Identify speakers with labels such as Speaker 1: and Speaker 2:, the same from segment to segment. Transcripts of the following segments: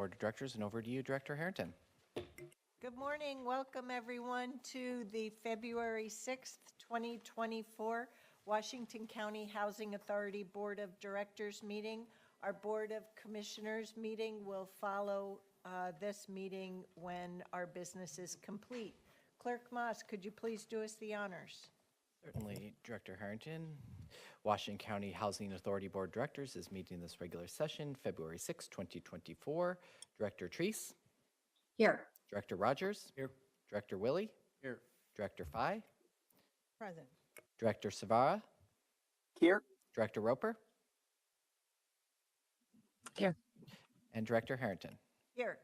Speaker 1: Board of Directors, and over to you, Director Harrington.
Speaker 2: Good morning. Welcome, everyone, to the February 6th, 2024 Washington County Housing Authority Board of Directors meeting. Our Board of Commissioners meeting will follow this meeting when our business is complete. Clerk Moss, could you please do us the honors?
Speaker 1: Certainly, Director Harrington. Washington County Housing Authority Board of Directors is meeting this regular session, February 6, 2024. Director Treese?
Speaker 3: Here.
Speaker 1: Director Rogers?
Speaker 4: Here.
Speaker 1: Director Willie?
Speaker 4: Here.
Speaker 1: Director Fye?
Speaker 3: Present.
Speaker 1: Director Savara?
Speaker 4: Here.
Speaker 1: Director Roper?
Speaker 3: Here.
Speaker 1: And Director Harrington.
Speaker 2: Here.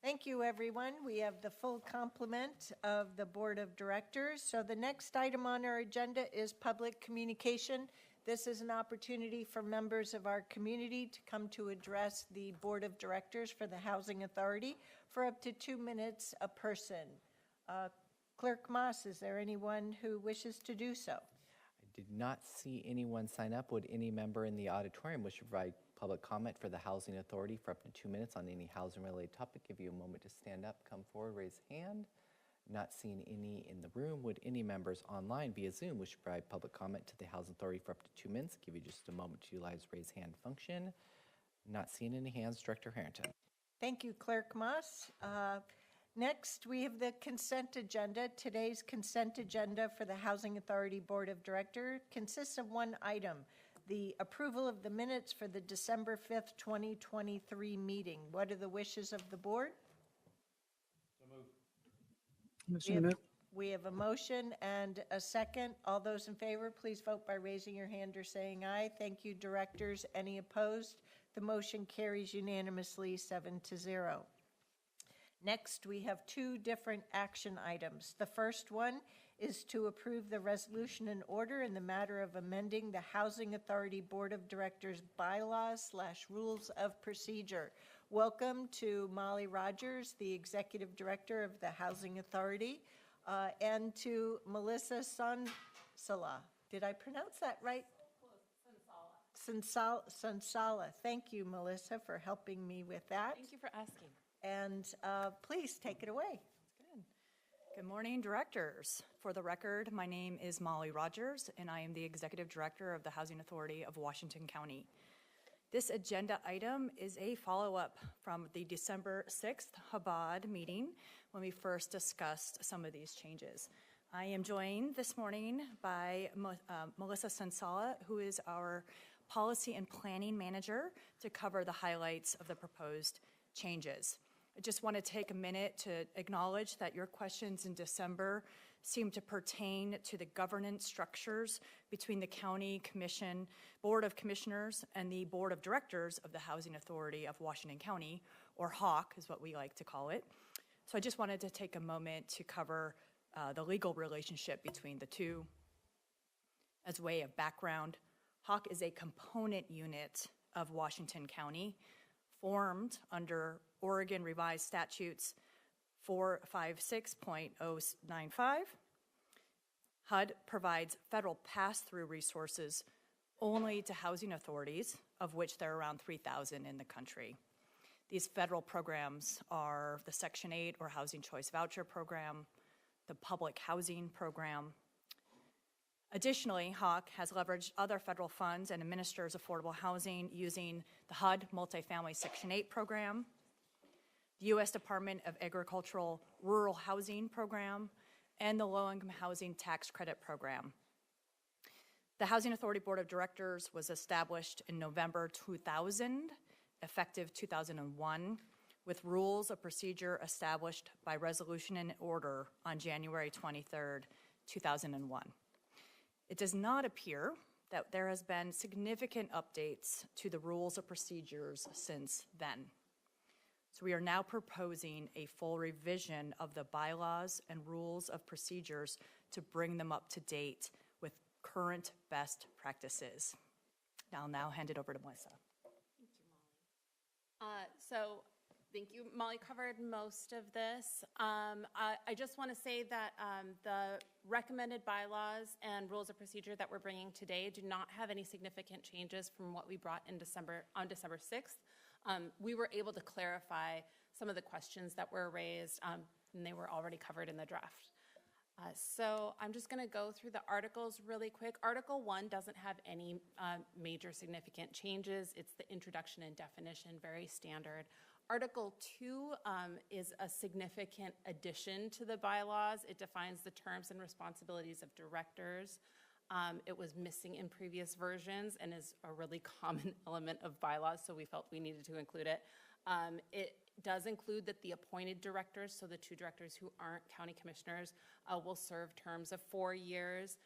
Speaker 2: Thank you, everyone. We have the full complement of the Board of Directors. So the next item on our agenda is public communication. This is an opportunity for members of our community to come to address the Board of Directors for the Housing Authority for up to 2 minutes a person. Clerk Moss, is there anyone who wishes to do so?
Speaker 1: I did not see anyone sign up. Would any member in the auditorium wish to provide public comment for the Housing Authority for up to 2 minutes on any housing-related topic? Give you a moment to stand up, come forward, raise hand. Not seeing any in the room. Would any members online via Zoom wish to provide public comment to the Housing Authority for up to 2 minutes? Give you just a moment to utilize raise hand function. Not seeing any hands. Director Harrington.
Speaker 2: Thank you, Clerk Moss. Next, we have the consent agenda. Today's consent agenda for the Housing Authority Board of Directors consists of one item, the approval of the minutes for the December 5th, 2023 meeting. What are the wishes of the board? We have a motion and a second. All those in favor, please vote by raising your hand or saying aye. Thank you, directors. Any opposed? The motion carries unanimously 7-0. Next, we have two different action items. The first one is to approve the resolution and order in the matter of amending the Housing Authority Board of Directors bylaws/rules of procedure. Welcome to Molly Rogers, the Executive Director of the Housing Authority, and to Melissa Sansala. Did I pronounce that right? Sansala. Thank you, Melissa, for helping me with that.
Speaker 5: Thank you for asking.
Speaker 2: And please take it away.
Speaker 5: Good. Good morning, directors. For the record, my name is Molly Rogers, and I am the Executive Director of the Housing Authority of Washington County. This agenda item is a follow-up from the December 6th Chabad meeting when we first discussed some of these changes. I am joined this morning by Melissa Sansala, who is our Policy and Planning Manager, to cover the highlights of the proposed changes. I just want to take a minute to acknowledge that your questions in December seem to pertain to the governance structures between the County Commission, Board of Commissioners, and the Board of Directors of the Housing Authority of Washington County, or HAWC is what we like to call it. So I just wanted to take a moment to cover the legal relationship between the two. As a way of background, HAWC is a component unit of Washington County, formed under Oregon Revised Statutes 456.095. HUD provides federal pass-through resources only to housing authorities, of which there are around 3,000 in the country. These federal programs are the Section 8 or Housing Choice Voucher Program, the Public Housing Program. Additionally, HAWC has leveraged other federal funds and administers affordable housing using the HUD Multifamily Section 8 program, the U.S. Department of Agricultural Rural Housing Program, and the Low-Income Housing Tax Credit Program. The Housing Authority Board of Directors was established in November 2000, effective 2001, with rules of procedure established by resolution and order on January 23rd, 2001. It does not appear that there has been significant updates to the rules of procedures since then. So we are now proposing a full revision of the bylaws and rules of procedures to bring them up to date with current best practices. I'll now hand it over to Melissa.
Speaker 6: Thank you, Molly. Thank you. Molly covered most of this. I just want to say that the recommended bylaws and rules of procedure that we're bringing today do not have any significant changes from what we brought in on December 6th. we were able to clarify some of the questions that were raised, and they were already covered in the draft. So I'm just going to go through the articles really quick. Article 1 doesn't have any major significant changes. It's the introduction and definition, very standard. Article 2 is a significant addition to the bylaws. It defines the terms and responsibilities of directors. It was missing in previous versions and is a really common element of bylaws, so we felt we needed to include it. It does include that the appointed directors, so the 2 directors who aren't county commissioners, will serve terms of 4 years,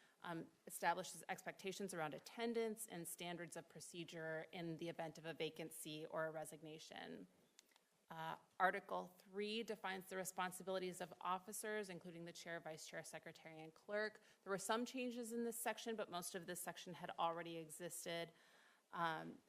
Speaker 6: establishes expectations around attendance and standards of procedure in the event of a vacancy or a resignation. Article 3 defines the responsibilities of officers, including the chair, vice chair, secretary, and clerk. There were some changes in this section, but most of this section had already existed.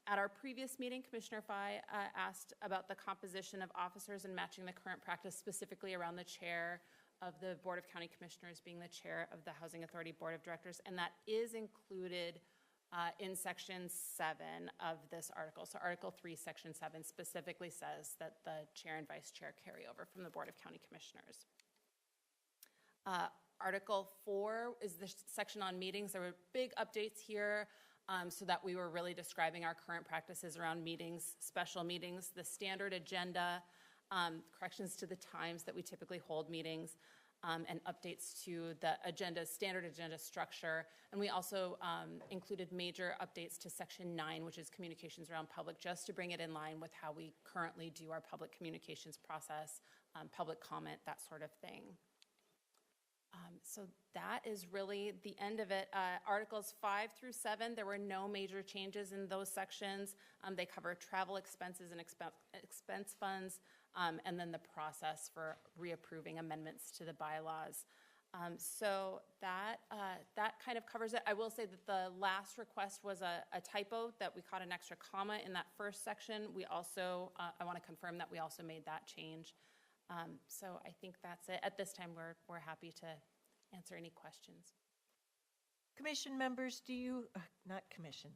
Speaker 6: At our previous meeting, Commissioner Fye asked about the composition of officers and matching the current practice, specifically around the chair of the Board of County Commissioners being the chair of the Housing Authority Board of Directors, and that is included in Section 7 of this article. So Article 3, Section 7 specifically says that the chair and vice chair carry over from the Board of County Commissioners. Article 4 is the section on meetings. There were big updates here. So that we were really describing our current practices around meetings, special meetings, the standard agenda, corrections to the times that we typically hold meetings, and updates to the agenda, standard agenda structure. And we also included major updates to Section 9, which is communications around public, just to bring it in line with how we currently do our public communications process, public comment, that sort of thing. So that is really the end of it. Articles 5 through 7, there were no major changes in those sections. They cover travel expenses and expense funds, and then the process for reapproving amendments to the bylaws. So that kind of covers it. I will say that the last request was a typo, that we caught an extra comma in that first section. We also, I want to confirm that we also made that change. So I think that's it. At this time, we're happy to answer any questions.
Speaker 2: Commission members, do you, not commission,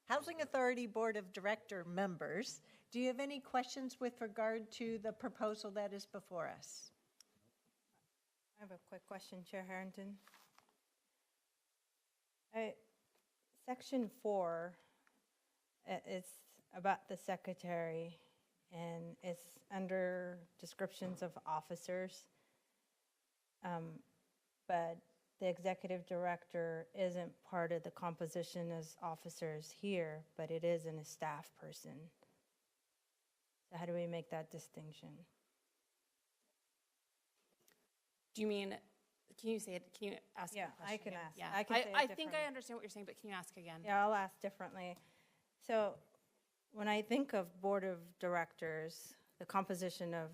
Speaker 2: Housing Authority Board of Director members, do you have any questions with regard to the proposal that is before us?
Speaker 3: I have a quick question, Chair Harrington. Section 4, it's about the secretary, and it's under descriptions of officers. But the executive director isn't part of the composition as officers here, but it is in a staff person. So how do we make that distinction?
Speaker 6: Do you mean, can you say it? Can you ask
Speaker 3: Yeah,
Speaker 6: the question
Speaker 3: I can
Speaker 6: again?
Speaker 3: ask.
Speaker 6: Yeah.
Speaker 3: I can say it
Speaker 6: I think
Speaker 3: differently.
Speaker 6: I understand what you're saying, but can you ask again?
Speaker 3: Yeah, I'll ask differently. So when I think of board of directors, the composition of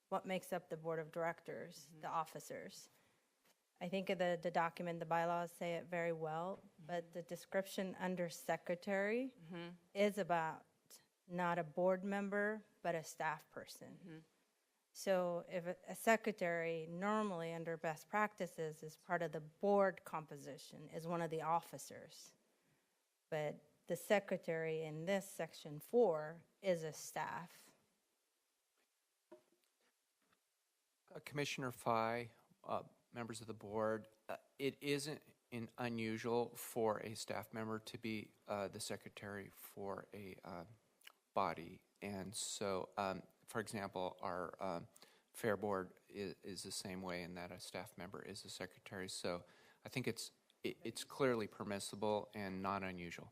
Speaker 3: what makes up the board of directors, the officers, I think of the document, the bylaws say it very well, but the description under secretary is about not a board member, but a staff person. So if a secretary, normally under best practices, is part of the board composition, is one of the officers. But the secretary in this section 4 is a staff.
Speaker 4: Commissioner Fye, members of the board, it isn't unusual for a staff member to be the secretary for a body. And so, for example, our fair board is the same way in that a staff member is the secretary. So I think it's clearly permissible and not unusual.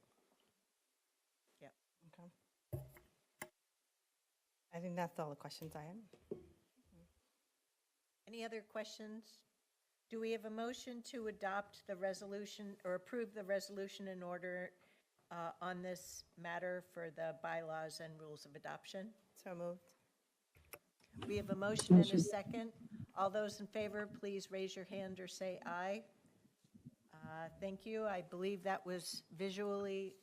Speaker 2: Yeah.
Speaker 3: Okay. I think that's all the questions I have.
Speaker 2: Any other questions? Do we have a motion to adopt the resolution or approve the resolution in order on this matter for the bylaws and rules of adoption?
Speaker 3: So moved.
Speaker 2: We have a motion and a second. All those in favor, please raise your hand or say aye. Thank you. I believe that was visually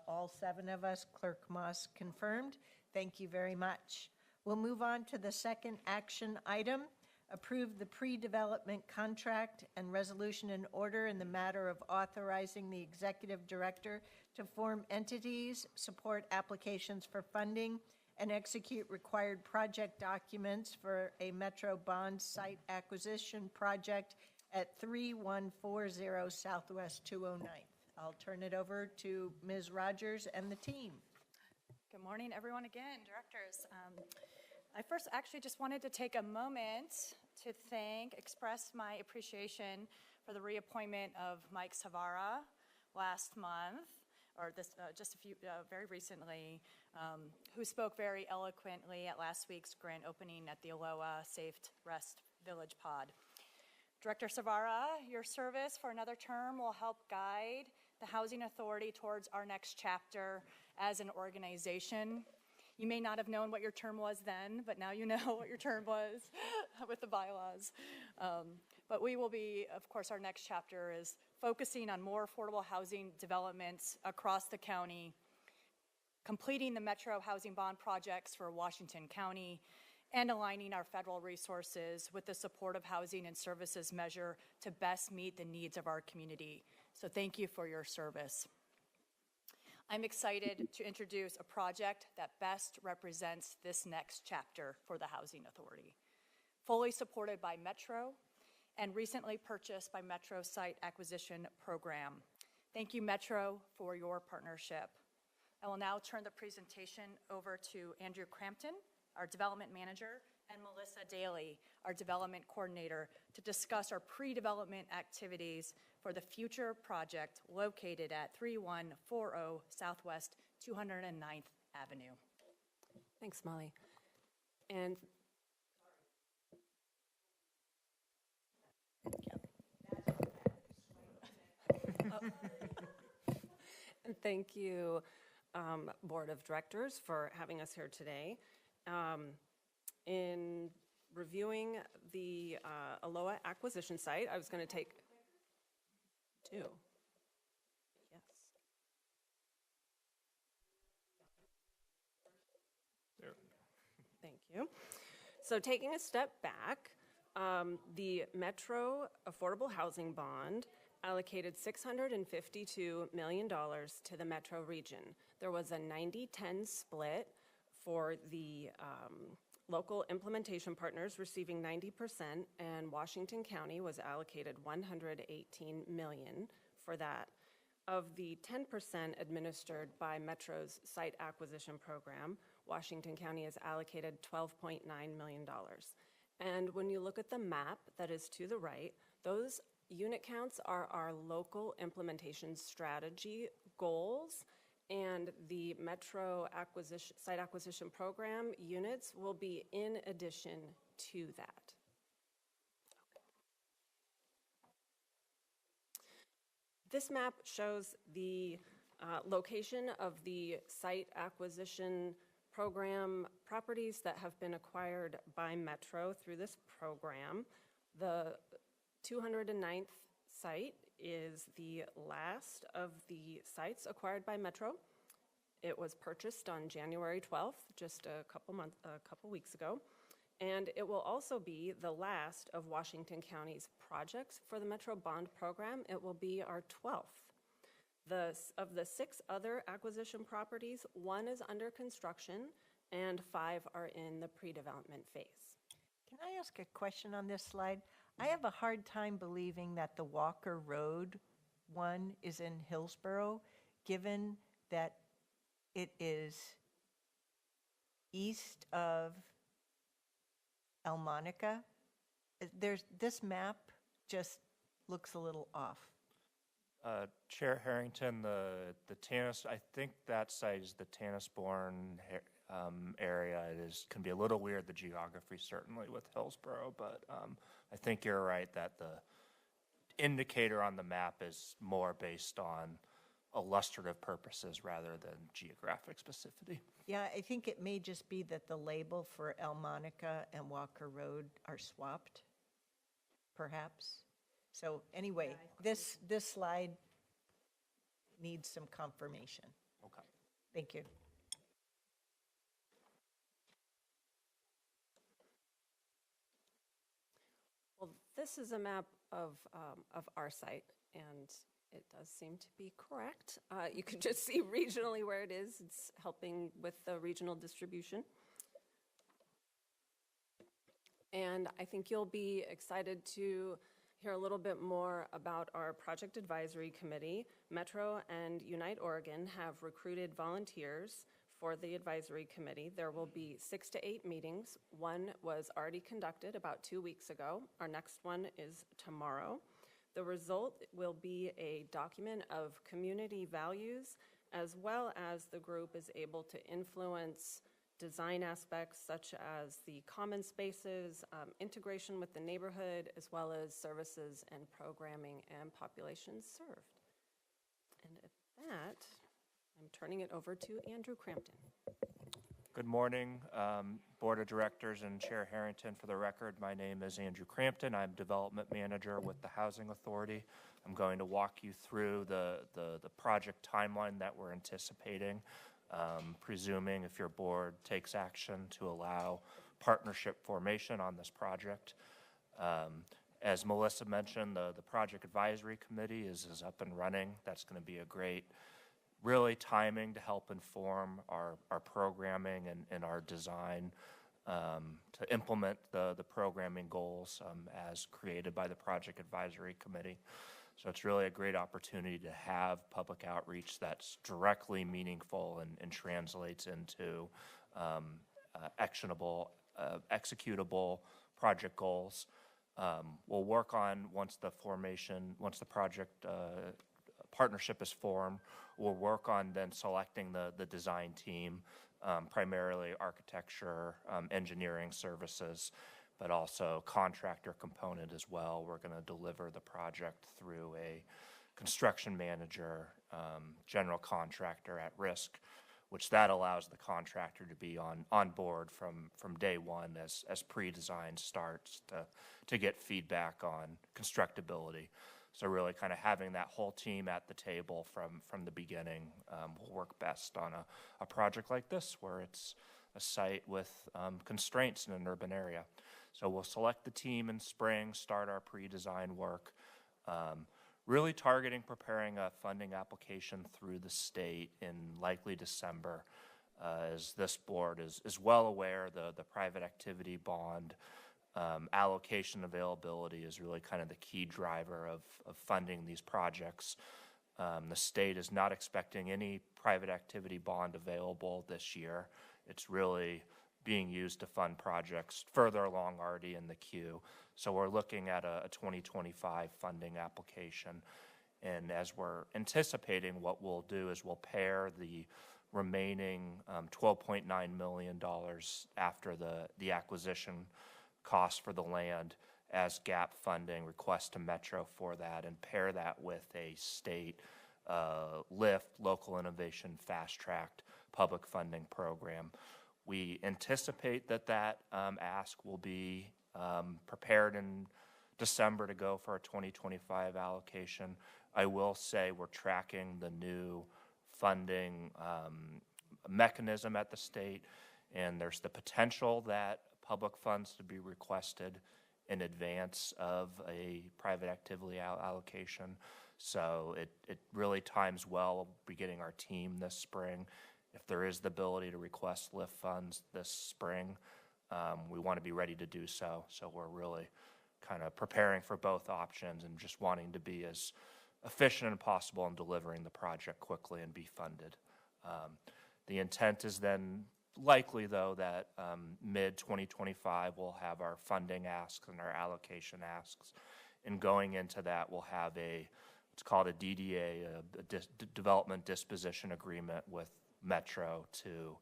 Speaker 2: all 7 of us. Clerk Moss confirmed. Thank you very much. We'll move on to the second action item. approve the pre-development contract and resolution in order in the matter of authorizing the executive director to form entities, support applications for funding, and execute required project documents for a Metro bond site acquisition project at 3140 Southwest 209th. I'll turn it over to Ms. Rogers and the team.
Speaker 5: Good morning, everyone, again, directors. I first actually just wanted to take a moment to express my appreciation for the reappointment of Mike Savara last month, or very recently, who spoke very eloquently at last week's grand opening at the Aloha Safe Rest Village Pod. Director Savara, your service for another term will help guide the Housing Authority towards our next chapter as an organization. You may not have known what your term was then, but now you know what your term was with the bylaws. But we will be, of course, our next chapter is focusing on more affordable housing developments across the county, completing the Metro housing bond projects for Washington County, and aligning our federal resources with the Supportive Housing and Services measure to best meet the needs of our community. So thank you for your service. I'm excited to introduce a project that best represents this next chapter for the Housing Authority. Fully supported by Metro and recently purchased by Metro Site Acquisition Program. Thank you, Metro, for your partnership. I will now turn the presentation over to Andrew Crampton, our Development Manager, and Melissa Daly, our Development Coordinator, to discuss our pre-development activities for the future project located at 3140 Southwest 209th Avenue.
Speaker 7: Thanks, Molly. And and thank you, Board of Directors, for having us here today. In reviewing the Aloha acquisition site, I was going to take two. Yes. There. Thank you. So taking a step back, the Metro Affordable Housing Bond allocated $652 million to the Metro region. There was a 90-10 split for the local implementation partners receiving 90%, and Washington County was allocated $118 million for that. Of the 10% administered by Metro's site acquisition program, Washington County is allocated $12.9 million. And when you look at the map that is to the right, those unit counts are our local implementation strategy goals, and the Metro site acquisition program units will be in addition to that. This map shows the location of the site acquisition program properties that have been acquired by Metro through this program. The 209th site is the last of the sites acquired by Metro. It was purchased on January 12th, just a couple weeks ago. And it will also be the last of Washington County's projects for the Metro Bond Program. It will be our 12th. Of the 6 other acquisition properties, 1 is under construction and 5 are in the pre-development phase.
Speaker 2: Can I ask a question on this slide? I have a hard time believing that the Walker Road one is in Hillsborough, given that it is east of El Monica. This map just looks a little off.
Speaker 8: Chair Harrington, the Tannis, I think that site is the Tannisbourne area. Can be a little weird, the geography certainly with Hillsborough, but I think you're right that the indicator on the map is more based on illustrative purposes rather than geographic specificity.
Speaker 2: Yeah, I think it may just be that the label for El Monica and Walker Road are swapped, perhaps. So anyway, this slide needs some confirmation.
Speaker 8: Okay.
Speaker 2: Thank you.
Speaker 7: Well, this is a map of our site, and it does seem to be correct. You can just see regionally where it is. It's helping with the regional distribution. And I think you'll be excited to hear a little bit more about our Project Advisory Committee. Metro and Unite Oregon have recruited volunteers for the advisory committee. There will be 6 to 8 meetings. One was already conducted about 2 weeks ago. Our next one is tomorrow. The result will be a document of community values, as well as the group is able to influence design aspects such as the common spaces, integration with the neighborhood, as well as services and programming and populations served. And at that, I'm turning it over to Andrew Crampton.
Speaker 8: Good morning, Board of Directors and Chair Harrington. For the record, my name is Andrew Crampton. I'm Development Manager with the Housing Authority. I'm going to walk you through the project timeline that we're anticipating, presuming if your board takes action to allow partnership formation on this project. As Melissa mentioned, the Project Advisory Committee is up and running. That's going to be a great really timing to help inform our programming and our design to implement the programming goals as created by the Project Advisory Committee. So it's really a great opportunity to have public outreach that's directly meaningful and translates into actionable, executable project goals. We'll work on once the project partnership is formed, we'll work on then selecting the design team, primarily architecture, engineering services, but also contractor component as well. We're going to deliver the project through a construction manager, general contractor at risk, which that allows the contractor to be on board from day one as pre-design starts to get feedback on constructability. So really kind of having that whole team at the table from the beginning will work best on a project like this, where it's a site with constraints in an urban area. So we'll select the team in spring, start our pre-design work, really targeting preparing a funding application through the state in likely December. As this board is well aware, the private activity bond allocation availability is really kind of the key driver of funding these projects. The state is not expecting any private activity bond available this year. It's really being used to fund projects further along already in the queue. So we're looking at a 2025 funding application. And as we're anticipating, what we'll do is we'll pair the remaining $12.9 million after the acquisition cost for the land as gap funding, request to Metro for that, and pair that with a state LIFT, Local Innovation Fast-Tracked Public Funding Program. We anticipate that ask will be prepared in December to go for a 2025 allocation. I will say we're tracking the new funding mechanism at the state, and there's the potential that public funds to be requested in advance of a private activity allocation. So it really times well. We'll be getting our team this spring. If there is the ability to request LIFT funds this spring, we want to be ready to do so. So we're really kind of preparing for both options and just wanting to be as efficient as possible in delivering the project quickly and be funded. The intent is then likely, though, that mid-2025 we'll have our funding asks and our allocation asks. And going into that, we'll have what's called a DDA, a Development Disposition Agreement with Metro to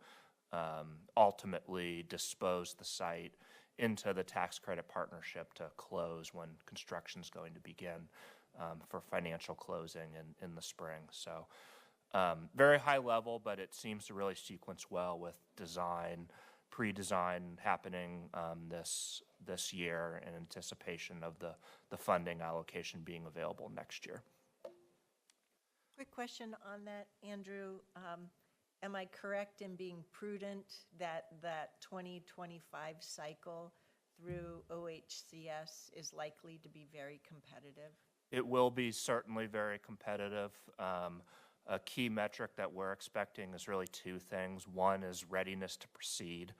Speaker 8: ultimately dispose the site into the tax credit partnership to close when construction is going to begin for financial closing in the spring. So very high level, but it seems to really sequence well with design, pre-design happening this year in anticipation of the funding allocation being available next year.
Speaker 2: Quick question on that, Andrew. Am I correct in being prudent that 2025 cycle through OHCS is likely to be very competitive?
Speaker 8: It will be certainly very competitive. A key metric that we're expecting is really two things. One is readiness to proceed,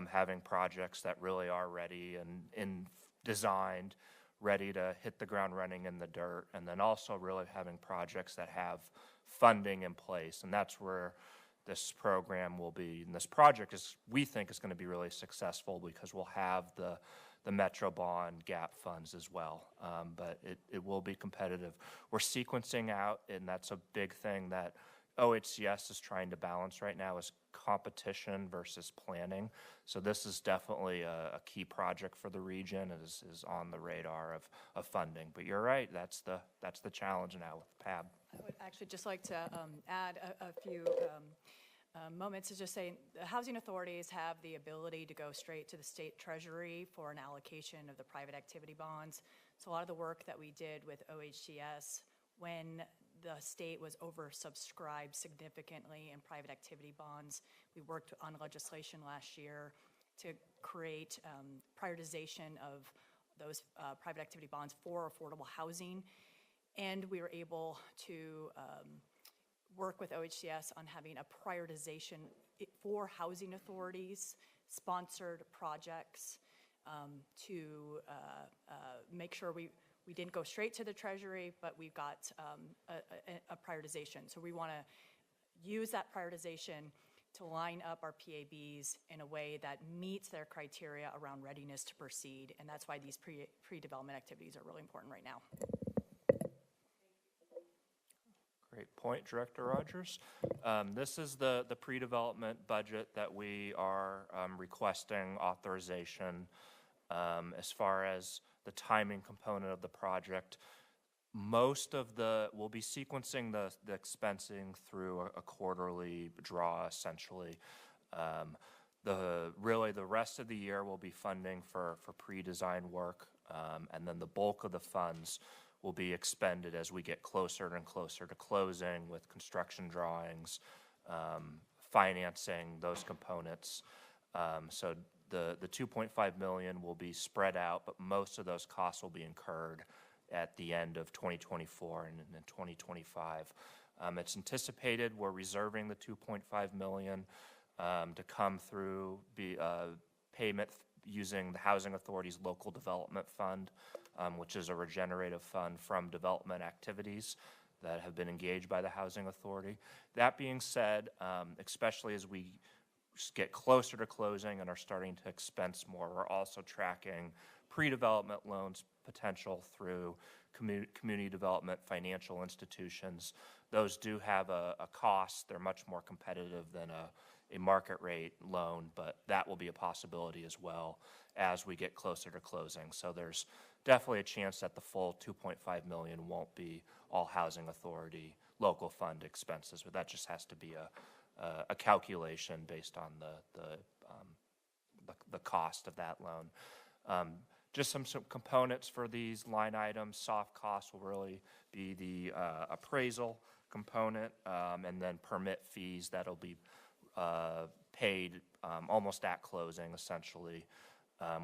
Speaker 8: having projects that really are ready and designed, ready to hit the ground running in the dirt, and then also really having projects that have funding in place. And that's where this program will be, and this project is, we think, is going to be really successful because we'll have the Metro Bond gap funds as well. But it will be competitive. We're sequencing out, and that's a big thing that OHCS is trying to balance right now, is competition versus planning. So this is definitely a key project for the region. It is on the radar of funding. But you're right, that's the challenge now with PAB.
Speaker 5: I would actually just like to add a few moments to just say the housing authorities have the ability to go straight to the state treasury for an allocation of the private activity bonds. So a lot of the work that we did with OHCS when the state was oversubscribed significantly in private activity bonds, we worked on legislation last year to create prioritization of those private activity bonds for affordable housing. And we were able to work with OHCS on having a prioritization for housing authorities, sponsored projects to make sure we didn't go straight to the Treasury, but we got a prioritization. So we want to use that prioritization to line up our PABs in a way that meets their criteria around readiness to proceed. And that's why these pre-development activities are really important right now.
Speaker 8: Great point, Director Rogers. This is the pre-development budget that we are requesting authorization. As far as the timing component of the project, most of we'll be sequencing the expensing through a quarterly draw, essentially. Really the rest of the year will be funding for pre-design work, and then the bulk of the funds will be expended as we get closer and closer to closing with construction drawings, financing those components. So the $2.5 million will be spread out, but most of those costs will be incurred at the end of 2024 and in 2025. It's anticipated we're reserving the $2.5 million to come through payment using the Housing Authority's Local Development Fund, which is a regenerative fund from development activities that have been engaged by the Housing Authority. That being said, especially as we get closer to closing and are starting to expense more, we're also tracking pre-development loans potential through community development financial institutions. Those do have a cost. They're much more competitive than a market rate loan, but that will be a possibility as well as we get closer to closing. So there's definitely a chance that the full $2.5 million won't be all Housing Authority local fund expenses, but that just has to be a calculation based on the cost of that loan. Just some components for these line items. Soft costs will really be the appraisal component, and then permit fees that'll be paid almost at closing, essentially,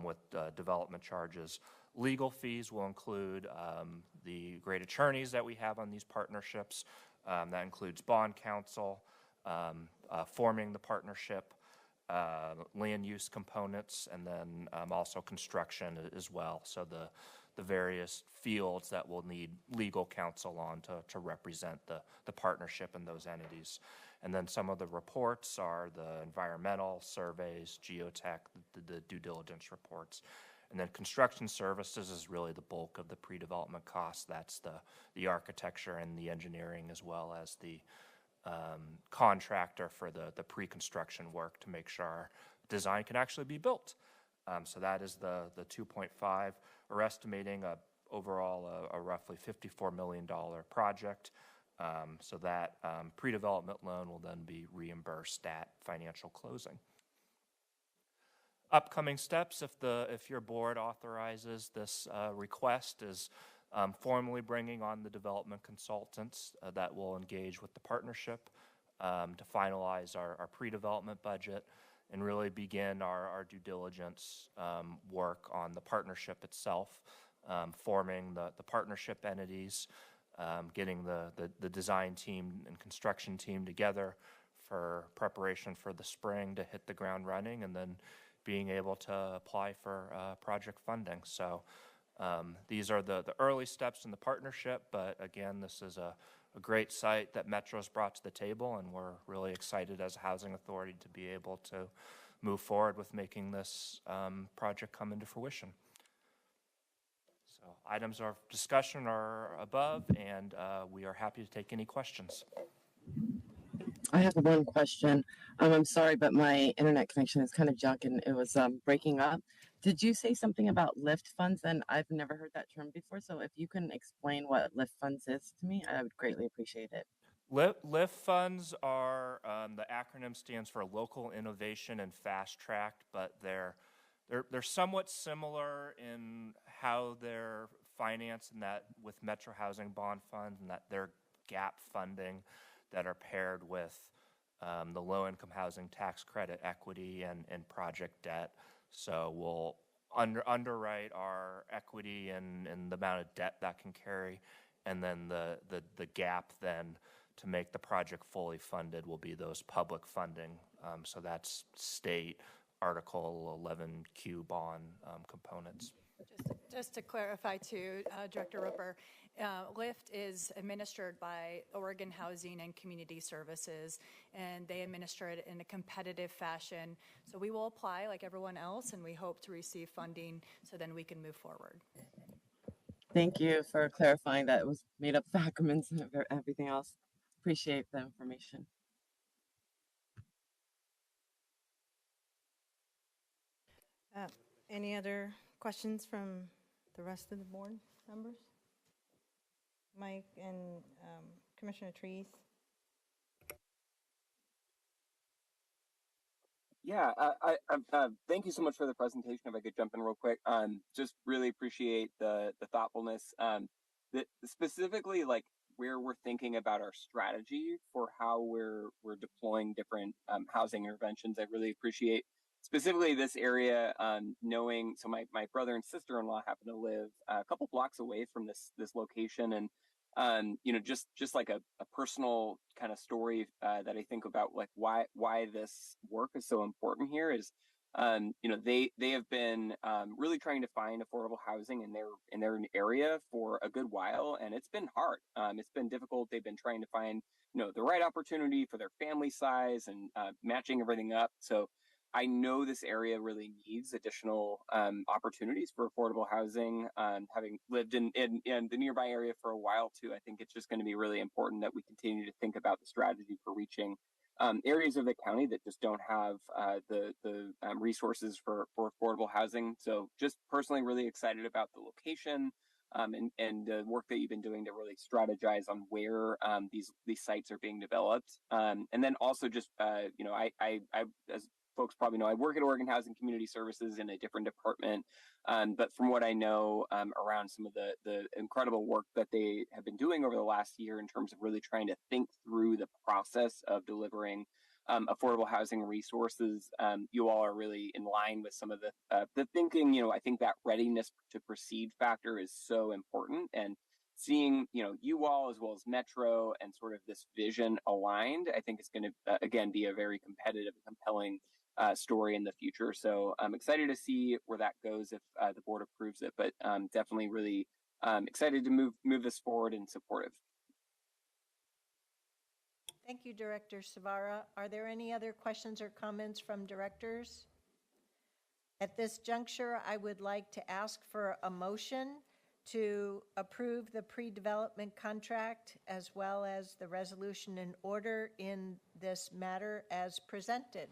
Speaker 8: with development charges. Legal fees will include the great attorneys that we have on these partnerships. That includes bond counsel, forming the partnership, land use components, and then also construction as well. So the various fields that will need legal counsel on to represent the partnership and those entities. And then some of the reports are the environmental surveys, geotech, the due diligence reports. And then construction services is really the bulk of the pre-development costs. That's the architecture and the engineering, as well as the contractor for the pre-construction work to make sure our design can actually be built. So that is the 2.5. We're estimating overall a roughly $54 million project. So that pre-development loan will then be reimbursed at financial closing. Upcoming steps, if your board authorizes this request, is formally bringing on the development consultants that will engage with the partnership to finalize our pre-development budget. and really begin our due diligence work on the partnership itself, forming the partnership entities, getting the design team and construction team together for preparation for the spring to hit the ground running, and then being able to apply for project funding. So these are the early steps in the partnership, but again, this is a great site that Metro's brought to the table, and we're really excited as a housing authority to be able to move forward with making this project come into fruition. So items of discussion are above, and we are happy to take any questions.
Speaker 9: I have one question. I'm sorry, but my internet connection is kind of junk and it was breaking up. Did you say something about lift funds? And I've never heard that term before. So if you can explain what lift funds is to me, I would greatly appreciate it.
Speaker 8: LIFT funds are, the acronym stands for Local Innovation and Fast Track, but they're somewhat similar in how they're financed, and that with Metro Housing Bond Fund, and that they're gap funding that are paired with the low-income housing tax credit equity and project debt. So we'll underwrite our equity and the amount of debt that can carry, and then the gap then to make the project fully funded will be those public funding. So that's state Article 11Q bond components.
Speaker 5: Just to clarify too, Director Ripper, LIFT is administered by Oregon Housing and Community Services, and they administer it in a competitive fashion. So we will apply like everyone else, and we hope to receive funding so then we can move forward.
Speaker 9: Thank you for clarifying that it was made up of acronyms and everything else. Appreciate the information.
Speaker 3: Any other questions from the rest of the board members? Mike and Commissioner Trees?
Speaker 10: Yeah, I thank you so much for the presentation. If I could jump in real quick, just really appreciate the thoughtfulness. Specifically, like where we're thinking about our strategy for how we're deploying different housing interventions. I really appreciate specifically this area, knowing. So my brother and sister-in-law happen to live a couple blocks away from this location, and just like a personal kind of story that I think about, like why this work is so important here is, they have been really trying to find affordable housing in their area for a good while, and it's been hard. It's been difficult. They've been trying to find the right opportunity for their family size and matching everything up. So I know this area really needs additional opportunities for affordable housing. Having lived in the nearby area for a while too, I think it's just going to be really important that we continue to think about the strategy for reaching areas of the county that just don't have the resources for affordable housing. So just personally really excited about the location and the work that you've been doing to really strategize on where these sites are being developed. And then also just, I as folks probably know, I work at Oregon Housing Community Services in a different department, but from what I know around some of the incredible work that they have been doing over the last year in terms of really trying to think through the process of delivering affordable housing resources, you all are really in line with some of the thinking. I think that readiness to proceed factor is so important, and seeing you all as well as Metro and sort of this vision aligned, I think it's going to again be a very competitive and compelling story in the future. So I'm excited to see where that goes if the board approves it, but definitely really excited to move this forward and supportive.
Speaker 2: Thank you, Director Savara. Are there any other questions or comments from directors? At this juncture, I would like to ask for a motion to approve the pre-development contract as well as the resolution and order in this matter as presented.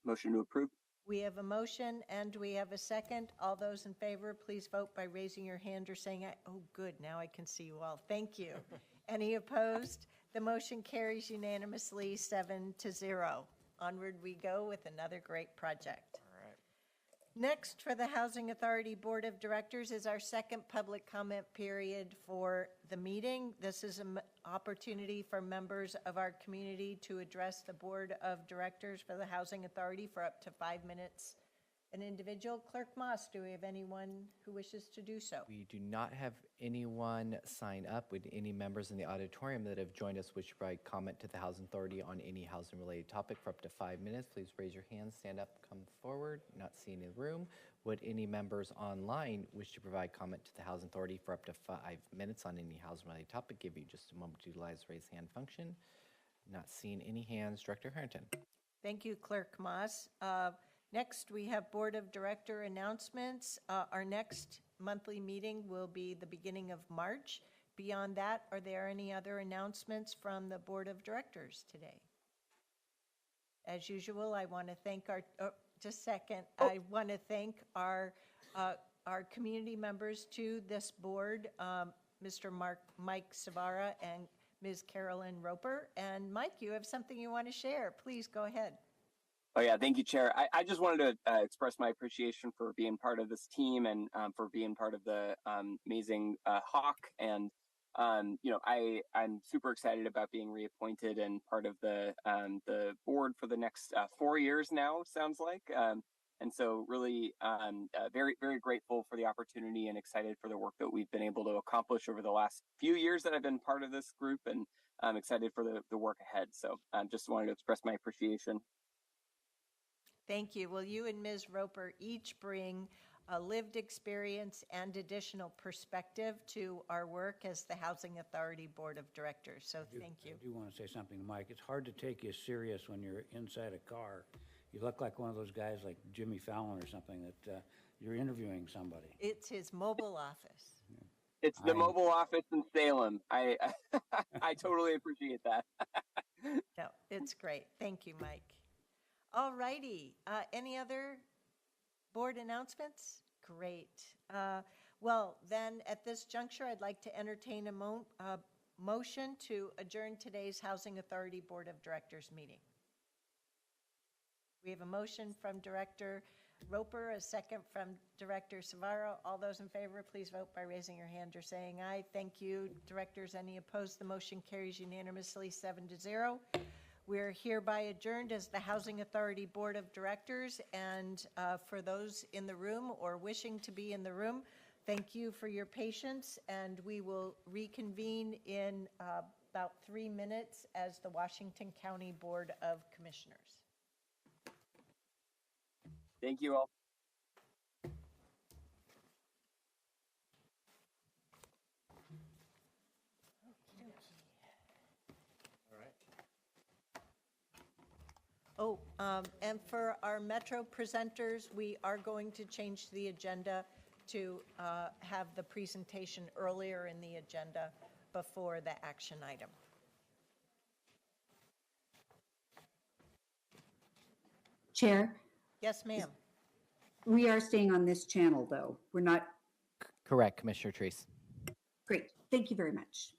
Speaker 10: Motion to approve.
Speaker 2: We have a motion and we have a second. All those in favor, please vote by raising your hand or saying aye. Oh, good. Now I can see you all. Thank you. Any opposed? The motion carries unanimously 7-0. Onward we go with another great project.
Speaker 8: All right.
Speaker 2: Next, for the Housing Authority Board of Directors is our second public comment period for the meeting. This is an opportunity for members of our community to address the Board of Directors for the Housing Authority for up to 5 minutes. An individual. Clerk Moss, do we have anyone who wishes to do so?
Speaker 1: We do not have anyone sign up. Would any members in the auditorium that have joined us wish to provide comment to the Housing Authority on any housing-related topic for up to 5 minutes? Please raise your hand, stand up, come forward. Not seeing in the room. Would any members online wish to provide comment to the Housing Authority for up to 5 minutes on any housing-related topic? Give you just a moment to utilize the raise hand function. Not seeing any hands. Director Harrington.
Speaker 2: Thank you, Clerk Moss. Next, we have Board of Director announcements. Our next monthly meeting will be the beginning of March. Beyond that, are there any other announcements from the Board of Directors today? As usual, I want to thank our, just a second, I want to thank our community members to this board, Mr. Mike Savara and Ms. Carolyn Roper. And Mike, you have something you want to share. Please go ahead.
Speaker 10: Oh yeah, thank you, Chair. I just wanted to express my appreciation for being part of this team and for being part of the amazing Hawk. And you know, I'm super excited about being reappointed and part of the board for the next 4 years now. Sounds like, and so really very grateful for the opportunity and excited for the work that we've been able to accomplish over the last few years that I've been part of this group, and I'm excited for the work ahead. So just wanted to express my appreciation.
Speaker 2: Thank you. Well, you and Ms. Roper each bring a lived experience and additional perspective to our work as the Housing Authority Board of Directors. So thank you.
Speaker 11: I do want to say something, Mike. It's hard to take you serious when you're inside a car. You look like one of those guys like Jimmy Fallon or something that you're interviewing somebody.
Speaker 2: It's his mobile office.
Speaker 10: It's the mobile office in Salem. I totally appreciate that.
Speaker 2: No, it's great. Thank you, Mike. All righty. Any other board announcements? Great. Well, then at this juncture, I'd like to entertain a motion to adjourn today's Housing Authority Board of Directors meeting. We have a motion from Director Roper, a second from Director Savaro. All those in favor, please vote by raising your hand or saying aye. Thank you. Directors, any opposed? The motion carries unanimously 7-0. We're hereby adjourned as the Housing Authority Board of Directors, and for those in the room or wishing to be in the room, thank you for your patience, and we will reconvene in about 3 minutes as the Washington County Board of Commissioners.
Speaker 10: Thank you all.
Speaker 2: Oh, and for our Metro presenters, we are going to change the agenda to have the presentation earlier in the agenda before the action item.
Speaker 12: Chair?
Speaker 2: Yes, ma'am.
Speaker 12: We are staying on this channel, though. We're not.
Speaker 1: Correct, Commissioner Treese.
Speaker 12: Great. Thank you very much.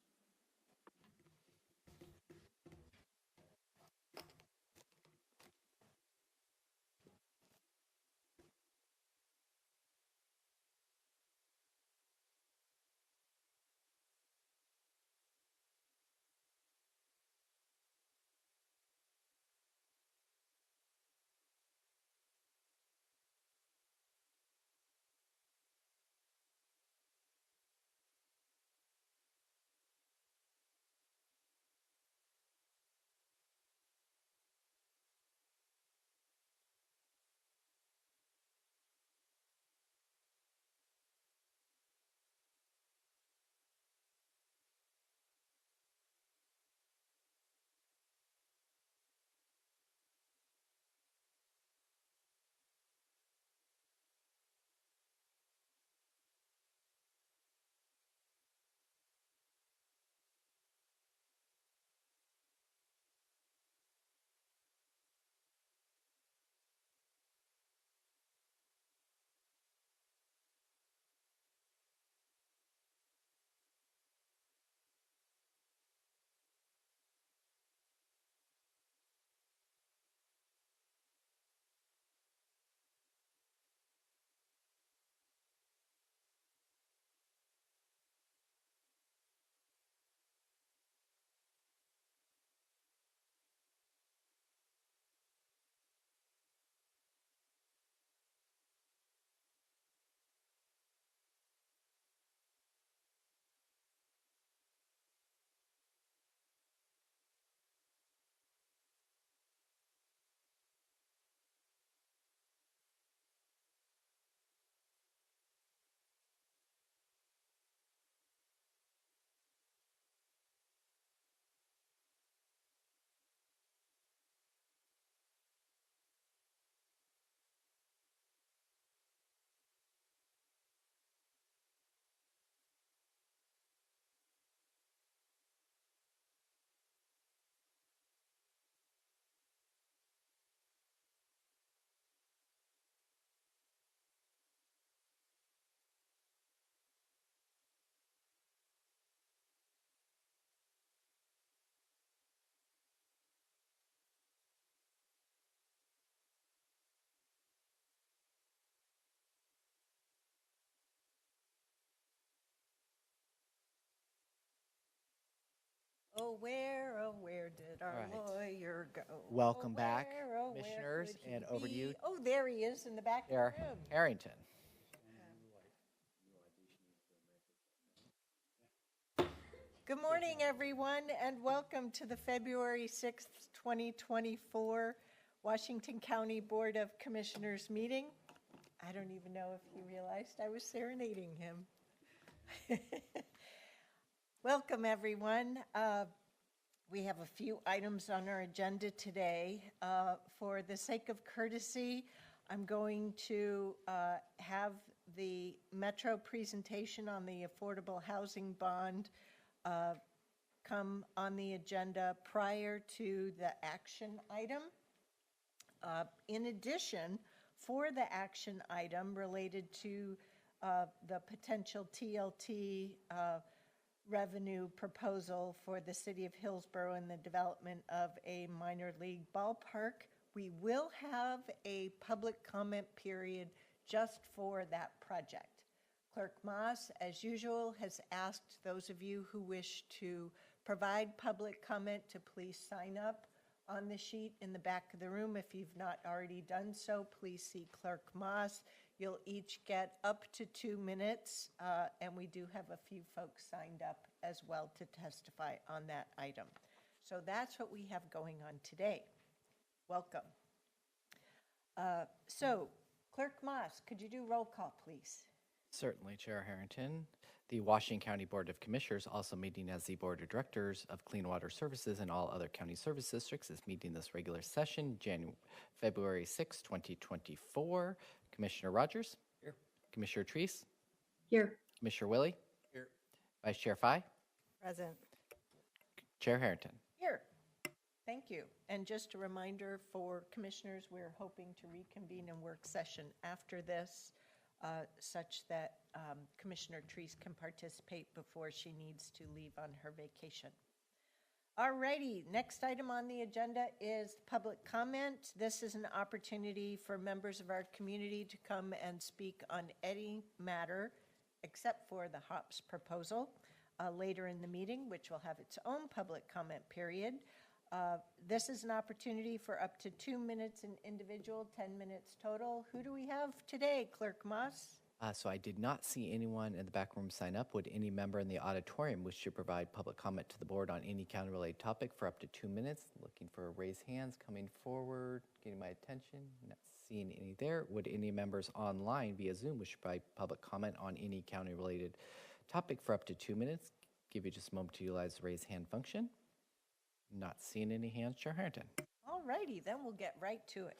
Speaker 2: Oh, where did our
Speaker 1: All right.
Speaker 2: lawyer go?
Speaker 1: Welcome
Speaker 2: Oh,
Speaker 1: back,
Speaker 2: where, oh, where
Speaker 1: commissioners,
Speaker 2: could he
Speaker 1: and over to
Speaker 2: be?
Speaker 1: you,
Speaker 2: Oh, there he is in the back of
Speaker 1: Chair
Speaker 2: the room.
Speaker 1: Harrington.
Speaker 2: Good morning, everyone, and welcome to the February 6th, 2024 Washington County Board of Commissioners meeting. I don't even know if he realized I was serenading him. Welcome, everyone. We have a few items on our agenda today. For the sake of courtesy, I'm going to have the Metro presentation on the affordable housing bond come on the agenda prior to the action item. In addition, for the action item related to the potential TLT revenue proposal for the city of Hillsborough and the development of a minor league ballpark, we will have a public comment period just for that project. Clerk Moss, as usual, has asked those of you who wish to provide public comment to please sign up on the sheet in the back of the room. If you've not already done so, please see Clerk Moss. You'll each get up to 2 minutes, and we do have a few folks signed up as well to testify on that item. So that's what we have going on today. Welcome. So, Clerk Moss, could you do roll call, please?
Speaker 1: Certainly, Chair Harrington. The Washington County Board of Commissioners, also meeting as the Board of Directors of Clean Water Services and all other county service districts, is meeting this regular session, February 6, 2024. Commissioner Rogers? Here. Commissioner Treese?
Speaker 12: Here.
Speaker 1: Commissioner Willie? Here. Vice Chair Fye?
Speaker 3: Present.
Speaker 1: Chair Harrington?
Speaker 2: Here. Thank you. And just a reminder for commissioners, we're hoping to reconvene in work session after this, such that Commissioner Treese can participate before she needs to leave on her vacation. All righty, next item on the agenda is public comment. This is an opportunity for members of our community to come and speak on any matter except for the HOPS proposal later in the meeting, which will have its own public comment period. This is an opportunity for up to 2 minutes an individual, 10 minutes total. Who do we have today, Clerk Moss?
Speaker 1: So I did not see anyone in the back room sign up. Would any member in the auditorium wish to provide public comment to the board on any county-related topic for up to 2 minutes? Looking for raised hands coming forward, getting my attention. Not seeing any there. Would any members online via Zoom wish to provide public comment on any county-related topic for up to 2 minutes? Give you just a moment to utilize the raise hand function. Not seeing any hands, Chair Harrington.
Speaker 2: All righty, then we'll get right to it.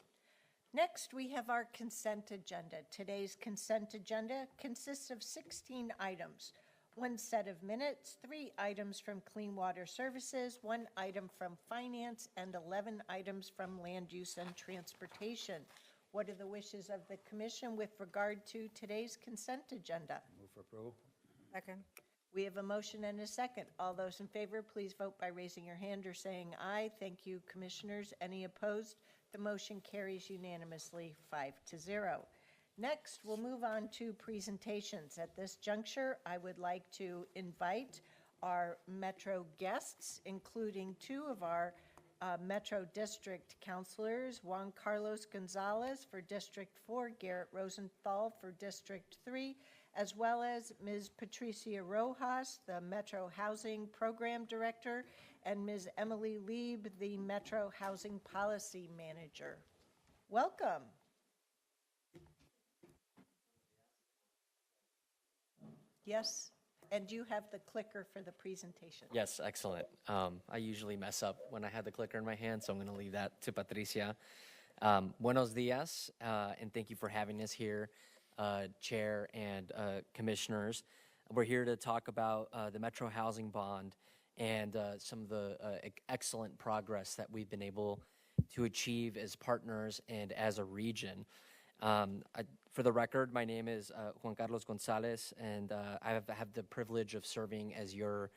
Speaker 2: Next, we have our consent agenda. Today's consent agenda consists of 16 items, 1 set of minutes, 3 items from Clean Water Services, 1 item from Finance, and 11 items from Land Use and Transportation. What are the wishes of the Commission with regard to today's consent agenda?
Speaker 11: Move for approval.
Speaker 3: Second.
Speaker 2: We have a motion and a second. All those in favor, please vote by raising your hand or saying aye. Thank you, Commissioners. Any opposed? The motion carries unanimously 5-0. Next, we'll move on to presentations. At this juncture, I would like to invite our Metro guests, including 2 of our Metro District Councilors, Juan Carlos Gonzalez for District 4, Garrett Rosenthal for District 3, as well as Ms. Patricia Rojas, the Metro Housing Program Director, and Ms. Emily Lieb, the Metro Housing Policy Manager. Welcome. Yes, and you have the clicker for the presentation.
Speaker 13: Yes, excellent. I usually mess up when I had the clicker in my hand, so I'm going to leave that to Patricia. Buenos dias, and thank you for having us here, Chair and Commissioners. We're here to talk about the Metro Housing Bond and some of the excellent progress that we've been able to achieve as partners and as a region. For the record, my name is Juan Carlos Gonzalez, and I have the privilege of serving as your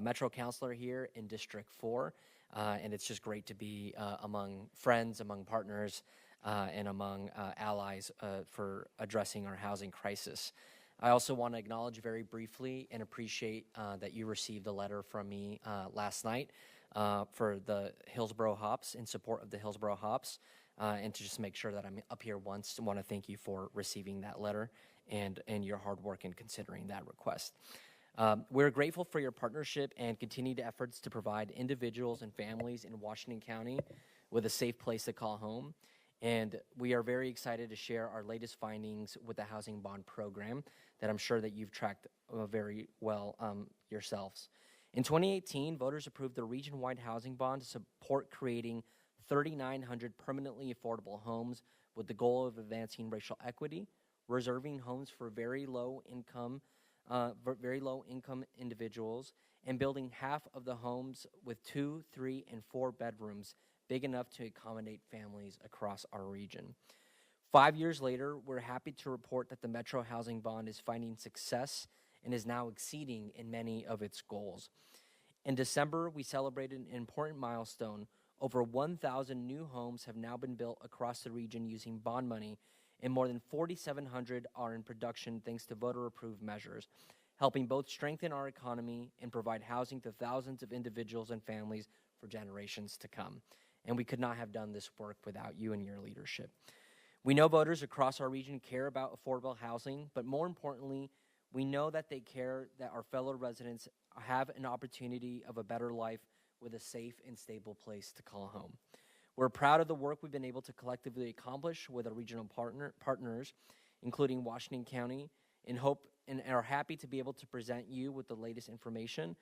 Speaker 13: Metro Counselor here in District 4, and it's just great to be among friends, among partners, and among allies for addressing our housing crisis. I also want to acknowledge very briefly and appreciate that you received a letter from me last night for the Hillsborough Hops, in support of the Hillsborough Hops, and to just make sure that I'm up here once. I want to thank you for receiving that letter and your hard work in considering that request. We're grateful for your partnership and continued efforts to provide individuals and families in Washington County with a safe place to call home. And we are very excited to share our latest findings with the Housing Bond Program that I'm sure that you've tracked very well yourselves. In 2018, voters approved the region-wide housing bond to support creating 3,900 permanently affordable homes with the goal of advancing racial equity, reserving homes for very low income individuals, and building half of the homes with 2, 3, and 4 bedrooms big enough to accommodate families across our region. 5 years later, we're happy to report that the Metro Housing Bond is finding success and is now exceeding in many of its goals. In December, we celebrated an important milestone. Over 1,000 new homes have now been built across the region using bond money, and more than 4,700 are in production thanks to voter-approved measures, helping both strengthen our economy and provide housing to thousands of individuals and families for generations to come. And we could not have done this work without you and your leadership. We know voters across our region care about affordable housing, but more importantly, we know that they care that our fellow residents have an opportunity of a better life with a safe and stable place to call home. We're proud of the work we've been able to collectively accomplish with our regional partners, including Washington County, and are happy to be able to present you with the latest information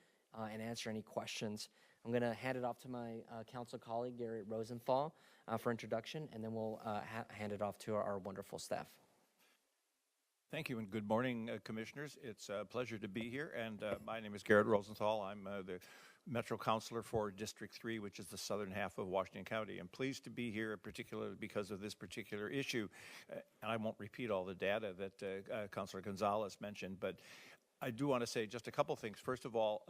Speaker 13: and answer any questions. I'm going to hand it off to my council colleague, Garrett Rosenthal, for introduction, and then we'll hand it off to our wonderful staff.
Speaker 14: Thank you, and good morning, Commissioners. It's a pleasure to be here, and my name is Garrett Rosenthal. I'm the Metro Councilor for District 3, which is the southern half of Washington County. I'm pleased to be here, particularly because of this particular issue. And I won't repeat all the data that Councilor Gonzalez mentioned, but I do want to say just a couple things. First of all,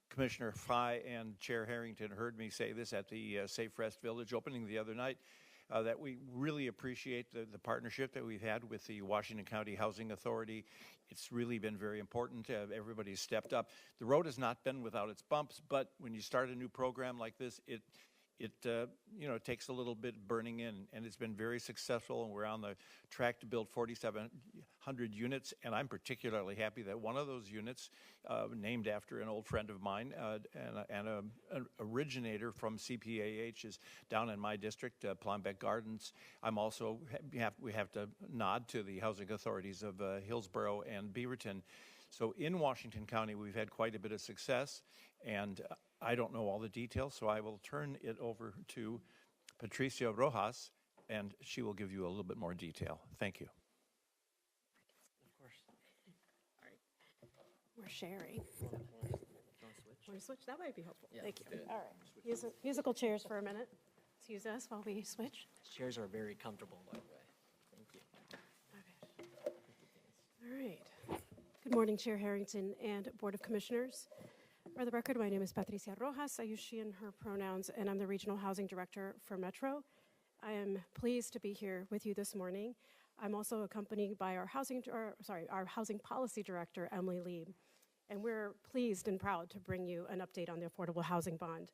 Speaker 14: Commissioner Fry and Chair Harrington heard me say this at the Safe Rest Village opening the other night, that we really appreciate the partnership that we've had with the Washington County Housing Authority. It's really been very important. Everybody's stepped up. The road has not been without its bumps, but when you start a new program like this, it takes a little bit burning in, and it's been very successful, and we're on the track to build 4,700 units, and I'm particularly happy that one of those units, named after an old friend of mine and an originator from CPAH, is down in my district, Plumbeck Gardens. We have to nod to the housing authorities of Hillsborough and Beaverton. So in Washington County, we've had quite a bit of success, and I don't know all the details, so I will turn it over to Patricia Rojas, and she will give you a little bit more detail. Thank you.
Speaker 15: Of course. All right. We're sharing. Want to switch? That might be helpful. Yeah, thank you. All right. Musical chairs for a minute. Excuse us while we switch.
Speaker 13: Chairs are very comfortable, by the way. Thank you.
Speaker 15: Okay. All right. Good morning, Chair Harrington and Board of Commissioners. For the record, my name is Patricia Rojas. I use she and her pronouns, and I'm the Regional Housing Director for Metro. I am pleased to be here with you this morning. I'm also accompanied by our Housing Policy Director, Emily Lieb, and we're pleased and proud to bring you an update on the Affordable Housing Bond.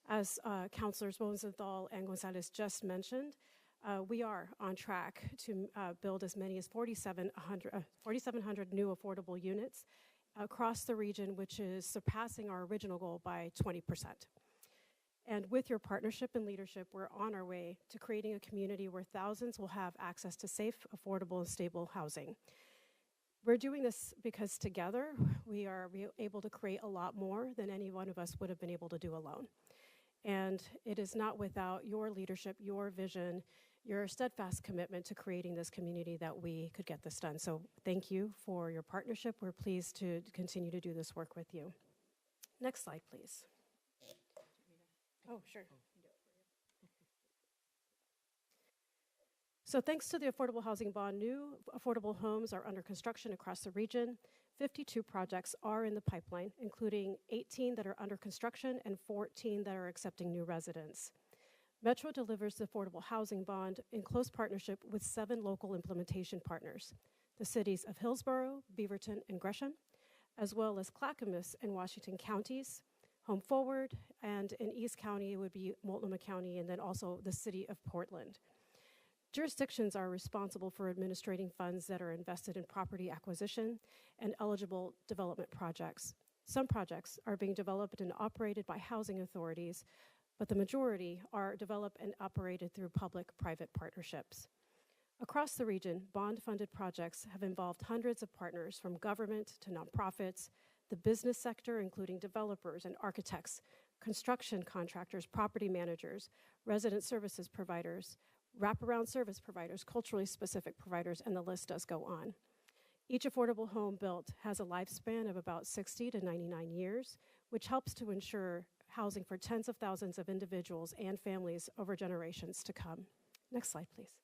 Speaker 15: As Councilors Rosenthal and Gonzalez just mentioned, we are on track to build as many as 4,700 new affordable units across the region, which is surpassing our original goal by 20%. And with your partnership and leadership, we're on our way to creating a community where thousands will have access to safe, affordable, and stable housing. We're doing this because together we are able to create a lot more than any one of us would have been able to do alone. And it is not without your leadership, your vision, your steadfast commitment to creating this community that we could get this done. So thank you for your partnership. We're pleased to continue to do this work with you. Next slide, please. Oh, sure. So thanks to the Affordable Housing Bond, new affordable homes are under construction across the region. 52 projects are in the pipeline, including 18 that are under construction and 14 that are accepting new residents. Metro delivers the Affordable Housing Bond in close partnership with 7 local implementation partners. the cities of Hillsborough, Beaverton, and Gresham, as well as Clackamas and Washington counties, Home Forward, and in East County, it would be Multnomah County, and then also the city of Portland. Jurisdictions are responsible for administrating funds that are invested in property acquisition and eligible development projects. Some projects are being developed and operated by housing authorities, but the majority are developed and operated through public-private partnerships. Across the region, bond-funded projects have involved hundreds of partners from government to nonprofits, the business sector, including developers and architects, construction contractors, property managers, resident services providers, wraparound service providers, culturally specific providers, and the list does go on. Each affordable home built has a lifespan of about 60 to 99 years, which helps to ensure housing for tens of thousands of individuals and families over generations to come. Next slide, please.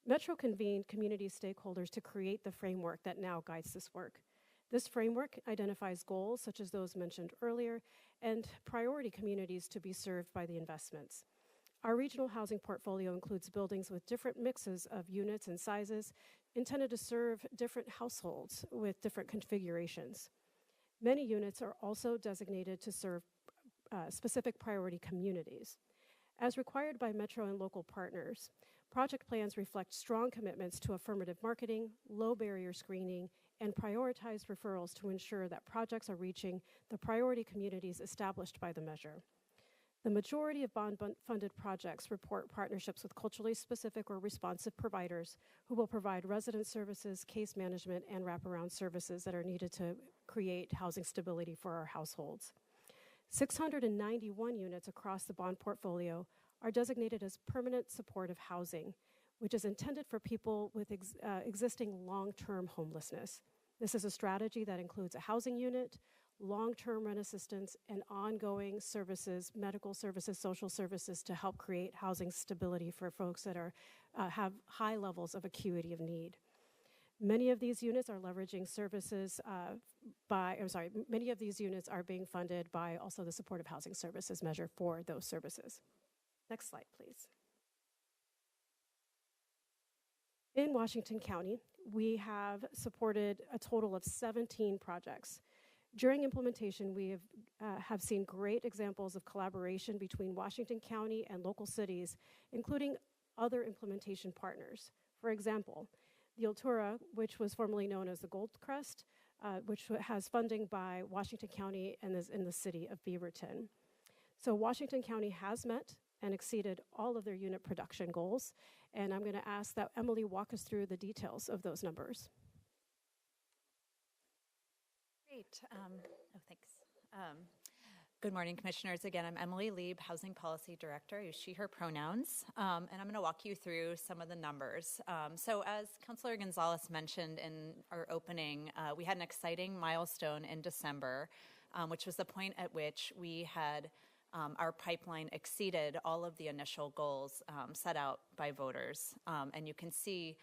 Speaker 15: Metro convened community stakeholders to create the framework that now guides this work. This framework identifies goals, such as those mentioned earlier, and priority communities to be served by the investments. Our regional housing portfolio includes buildings with different mixes of units and sizes intended to serve different households with different configurations. Many units are also designated to serve specific priority communities. As required by Metro and local partners, project plans reflect strong commitments to affirmative marketing, low barrier screening, and prioritized referrals to ensure that projects are reaching the priority communities established by the measure. The majority of bond-funded projects report partnerships with culturally specific or responsive providers who will provide resident services, case management, and wraparound services that are needed to create housing stability for our households. 691 units across the bond portfolio are designated as permanent supportive housing, which is intended for people with existing long-term homelessness. This is a strategy that includes a housing unit, long-term rent assistance, and ongoing services, medical services, social services to help create housing stability for folks that have high levels of acuity of need. Many of these units are leveraging services many of these units are being funded by also the supportive housing services measure for those services. Next slide, please. In Washington County, we have supported a total of 17 projects. During implementation, we have seen great examples of collaboration between Washington County and local cities, including other implementation partners. For example, the Altura, which was formerly known as the Goldcrest, which has funding by Washington County and is in the city of Beaverton. So Washington County has met and exceeded all of their unit production goals, and I'm going to ask that Emily walk us through the details of those numbers.
Speaker 16: Great. Thanks. Good morning, Commissioners. Again, I'm Emily Lieb, Housing Policy Director. I use she, her pronouns, and I'm going to walk you through some of the numbers. So as Councilor Gonzalez mentioned in our opening, we had an exciting milestone in December, which was the point at which we had our pipeline exceeded all of the initial goals set out by voters. And you can see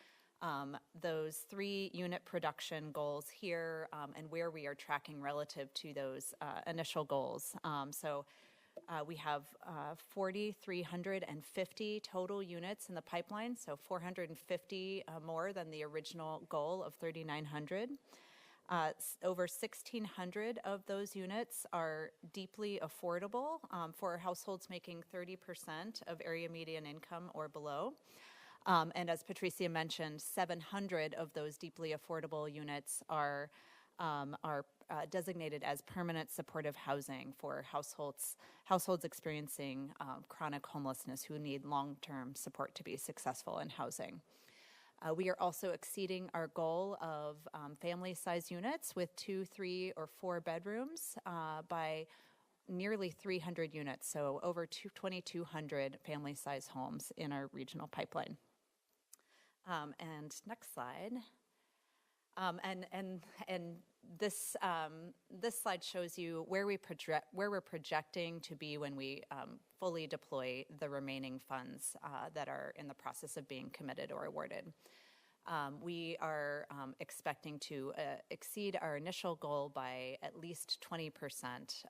Speaker 16: those 3 unit production goals here and where we are tracking relative to those initial goals. We have 4,350 total units in the pipeline, so 450 more than the original goal of 3,900. Over 1,600 of those units are deeply affordable for households making 30% of area median income or below. And as Patricia mentioned, 700 of those deeply affordable units are designated as permanent supportive housing for households experiencing chronic homelessness who need long-term support to be successful in housing. We are also exceeding our goal of family-size units with 2, 3, or 4 bedrooms by nearly 300 units, so over 2,200 family-size homes in our regional pipeline. And next slide. And this slide shows you where we're projecting to be when we fully deploy the remaining funds that are in the process of being committed or awarded. We are expecting to exceed our initial goal by at least 20%.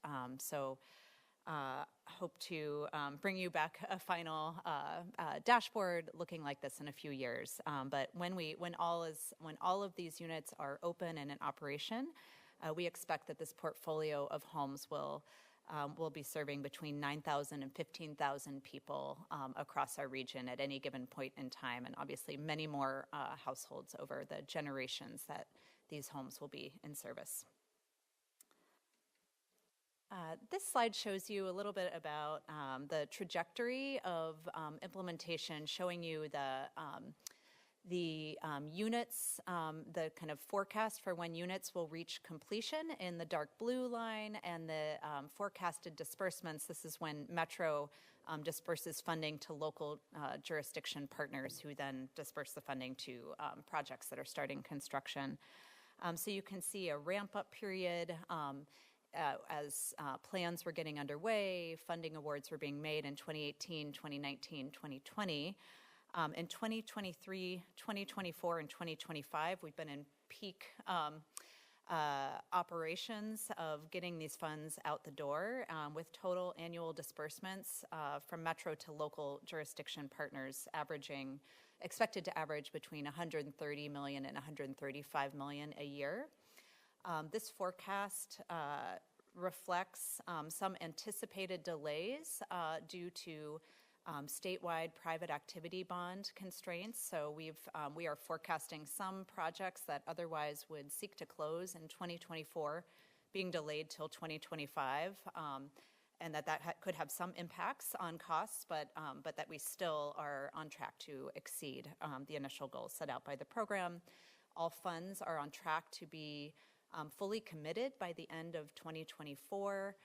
Speaker 16: hope to bring you back a final dashboard looking like this in a few years. But when all of these units are open and in operation, we expect that this portfolio of homes will be serving between 9,000 and 15,000 people across our region at any given point in time, and obviously many more households over the generations that these homes will be in service. This slide shows you a little bit about the trajectory of implementation, showing you the units, the kind of forecast for when units will reach completion in the dark blue line, and the forecasted disbursements. This is when Metro disperses funding to local jurisdiction partners, who then disperse the funding to projects that are starting construction. So you can see a ramp-up period as plans were getting underway, funding awards were being made in 2018, 2019, 2020. In 2023, 2024, and 2025, we've been in peak operations of getting these funds out the door, with total annual disbursements from Metro to local jurisdiction partners expected to average between $130 million and $135 million a year. This forecast reflects some anticipated delays due to statewide private activity bond constraints. So we are forecasting some projects that otherwise would seek to close in 2024 being delayed till 2025, and that could have some impacts on costs, but that we still are on track to exceed the initial goals set out by the program. All funds are on track to be fully committed by the end of 2024,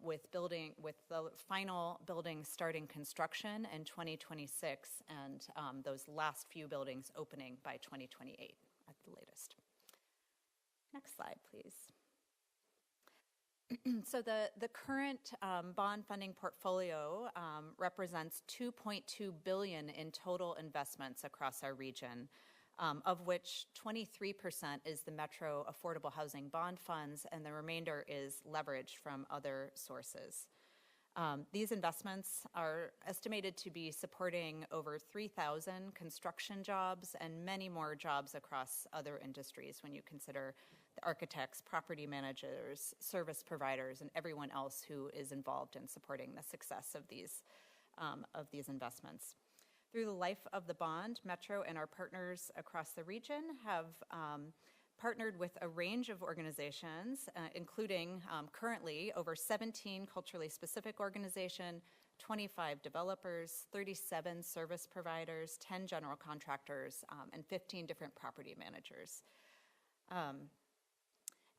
Speaker 16: with the final building starting construction in 2026, and those last few buildings opening by 2028 at the latest. Next slide, please. So the current bond funding portfolio represents $2.2 billion in total investments across our region, of which 23% is the Metro Affordable Housing Bond Funds, and the remainder is leverage from other sources. These investments are estimated to be supporting over 3,000 construction jobs and many more jobs across other industries when you consider the architects, property managers, service providers, and everyone else who is involved in supporting the success of these investments. Through the life of the bond, Metro and our partners across the region have partnered with a range of organizations, including currently over 17 culturally specific organizations, 25 developers, 37 service providers, 10 general contractors, and 15 different property managers.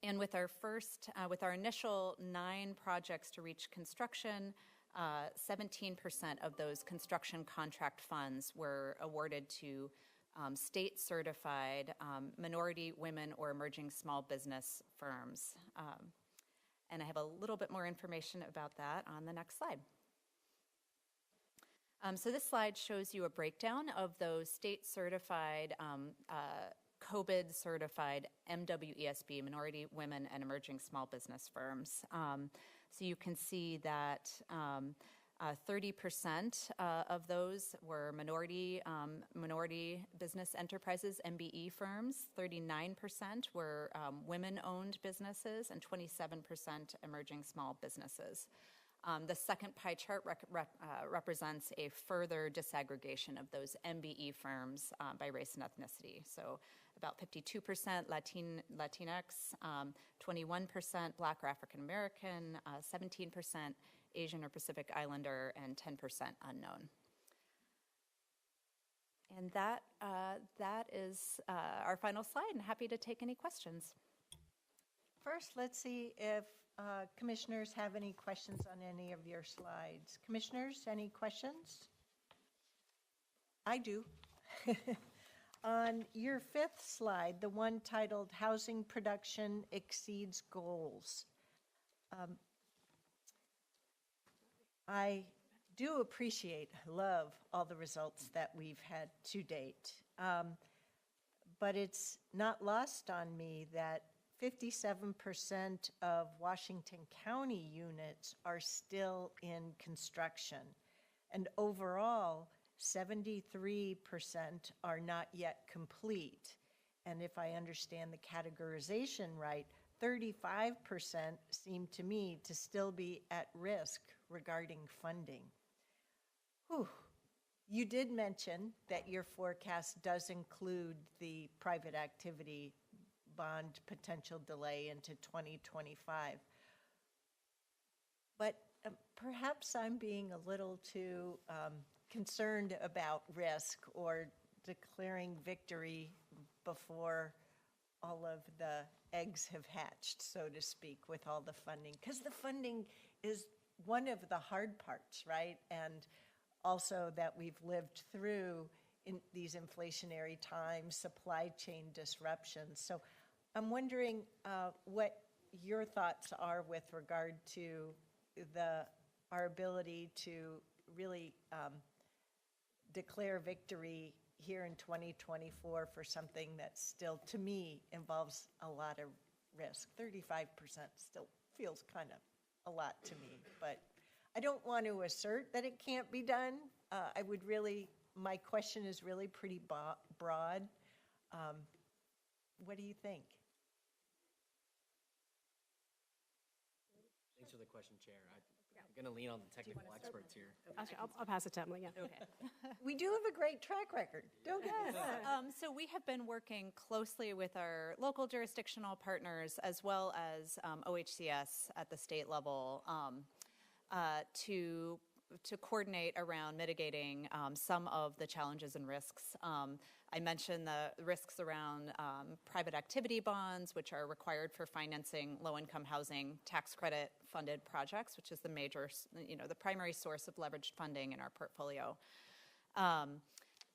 Speaker 16: And with our initial 9 projects to reach construction, 17% of those construction contract funds were awarded to state-certified minority, women, or emerging small business firms. And I have a little bit more information about that on the next slide. So this slide shows you a breakdown of those state-certified, COBID-certified MWESB, minority, women, and emerging small business firms. So you can see that 30% of those were minority business enterprises, MBE firms. 39% were women-owned businesses, and 27% emerging small businesses. The second pie chart represents a further disaggregation of those MBE firms by race and ethnicity. So about 52% Latinx, 21% Black or African American, 17% Asian or Pacific Islander, and 10% unknown. And that is our final slide, and happy to take any questions.
Speaker 2: First, let's see if commissioners have any questions on any of your slides. Commissioners, any questions? I do. On your 5th slide, the one titled Housing Production Exceeds Goals, I do appreciate, love all the results that we've had to date. But it's not lost on me that 57% of Washington County units are still in construction. And overall, 73% are not yet complete. And if I understand the categorization right, 35% seem to me to still be at risk regarding funding. Whew. You did mention that your forecast does include the private activity bond potential delay into 2025. But perhaps I'm being a little too concerned about risk or declaring victory before all of the eggs have hatched, so to speak, with all the funding. Because the funding is one of the hard parts, right? And also that we've lived through in these inflationary times, supply chain disruptions. So I'm wondering what your thoughts are with regard to our ability to really declare victory here in 2024 for something that still, to me, involves a lot of risk. 35% still feels kind of a lot to me, but I don't want to assert that it can't be done. My question is really pretty broad. What do you think?
Speaker 13: Thanks for the question, Chair. I'm going to lean on the technical experts here.
Speaker 15: Okay, I'll pass it to Emily. Yeah.
Speaker 16: Okay.
Speaker 2: We do have a great track record, don't we?
Speaker 16: So we have been working closely with our local jurisdictional partners as well as OHCS at the state level to coordinate around mitigating some of the challenges and risks. I mentioned the risks around private activity bonds, which are required for financing low-income housing tax credit funded projects, which is the major, the primary source of leveraged funding in our portfolio.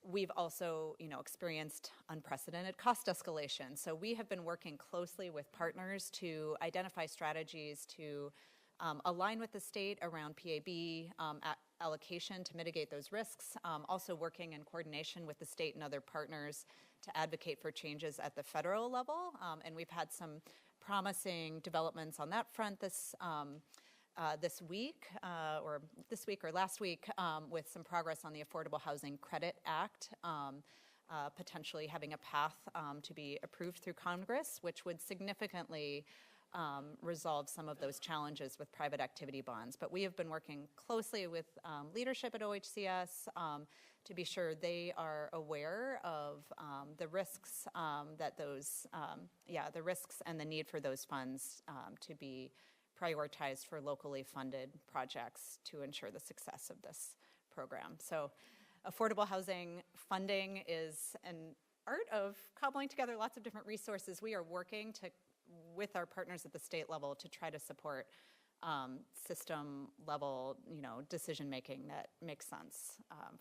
Speaker 16: We've also, experienced unprecedented cost escalation. So we have been working closely with partners to identify strategies to align with the state around PAB allocation to mitigate those risks, also working in coordination with the state and other partners to advocate for changes at the federal level. And we've had some promising developments on that front this week or last week with some progress on the Affordable Housing Credit Act, potentially having a path to be approved through Congress, which would significantly resolve some of those challenges with private activity bonds. But we have been working closely with leadership at OHCS to be sure they are aware of the risks the risks and the need for those funds to be prioritized for locally funded projects to ensure the success of this program. So affordable housing funding is an art of cobbling together lots of different resources. We are working with our partners at the state level to try to support system level, decision making that makes sense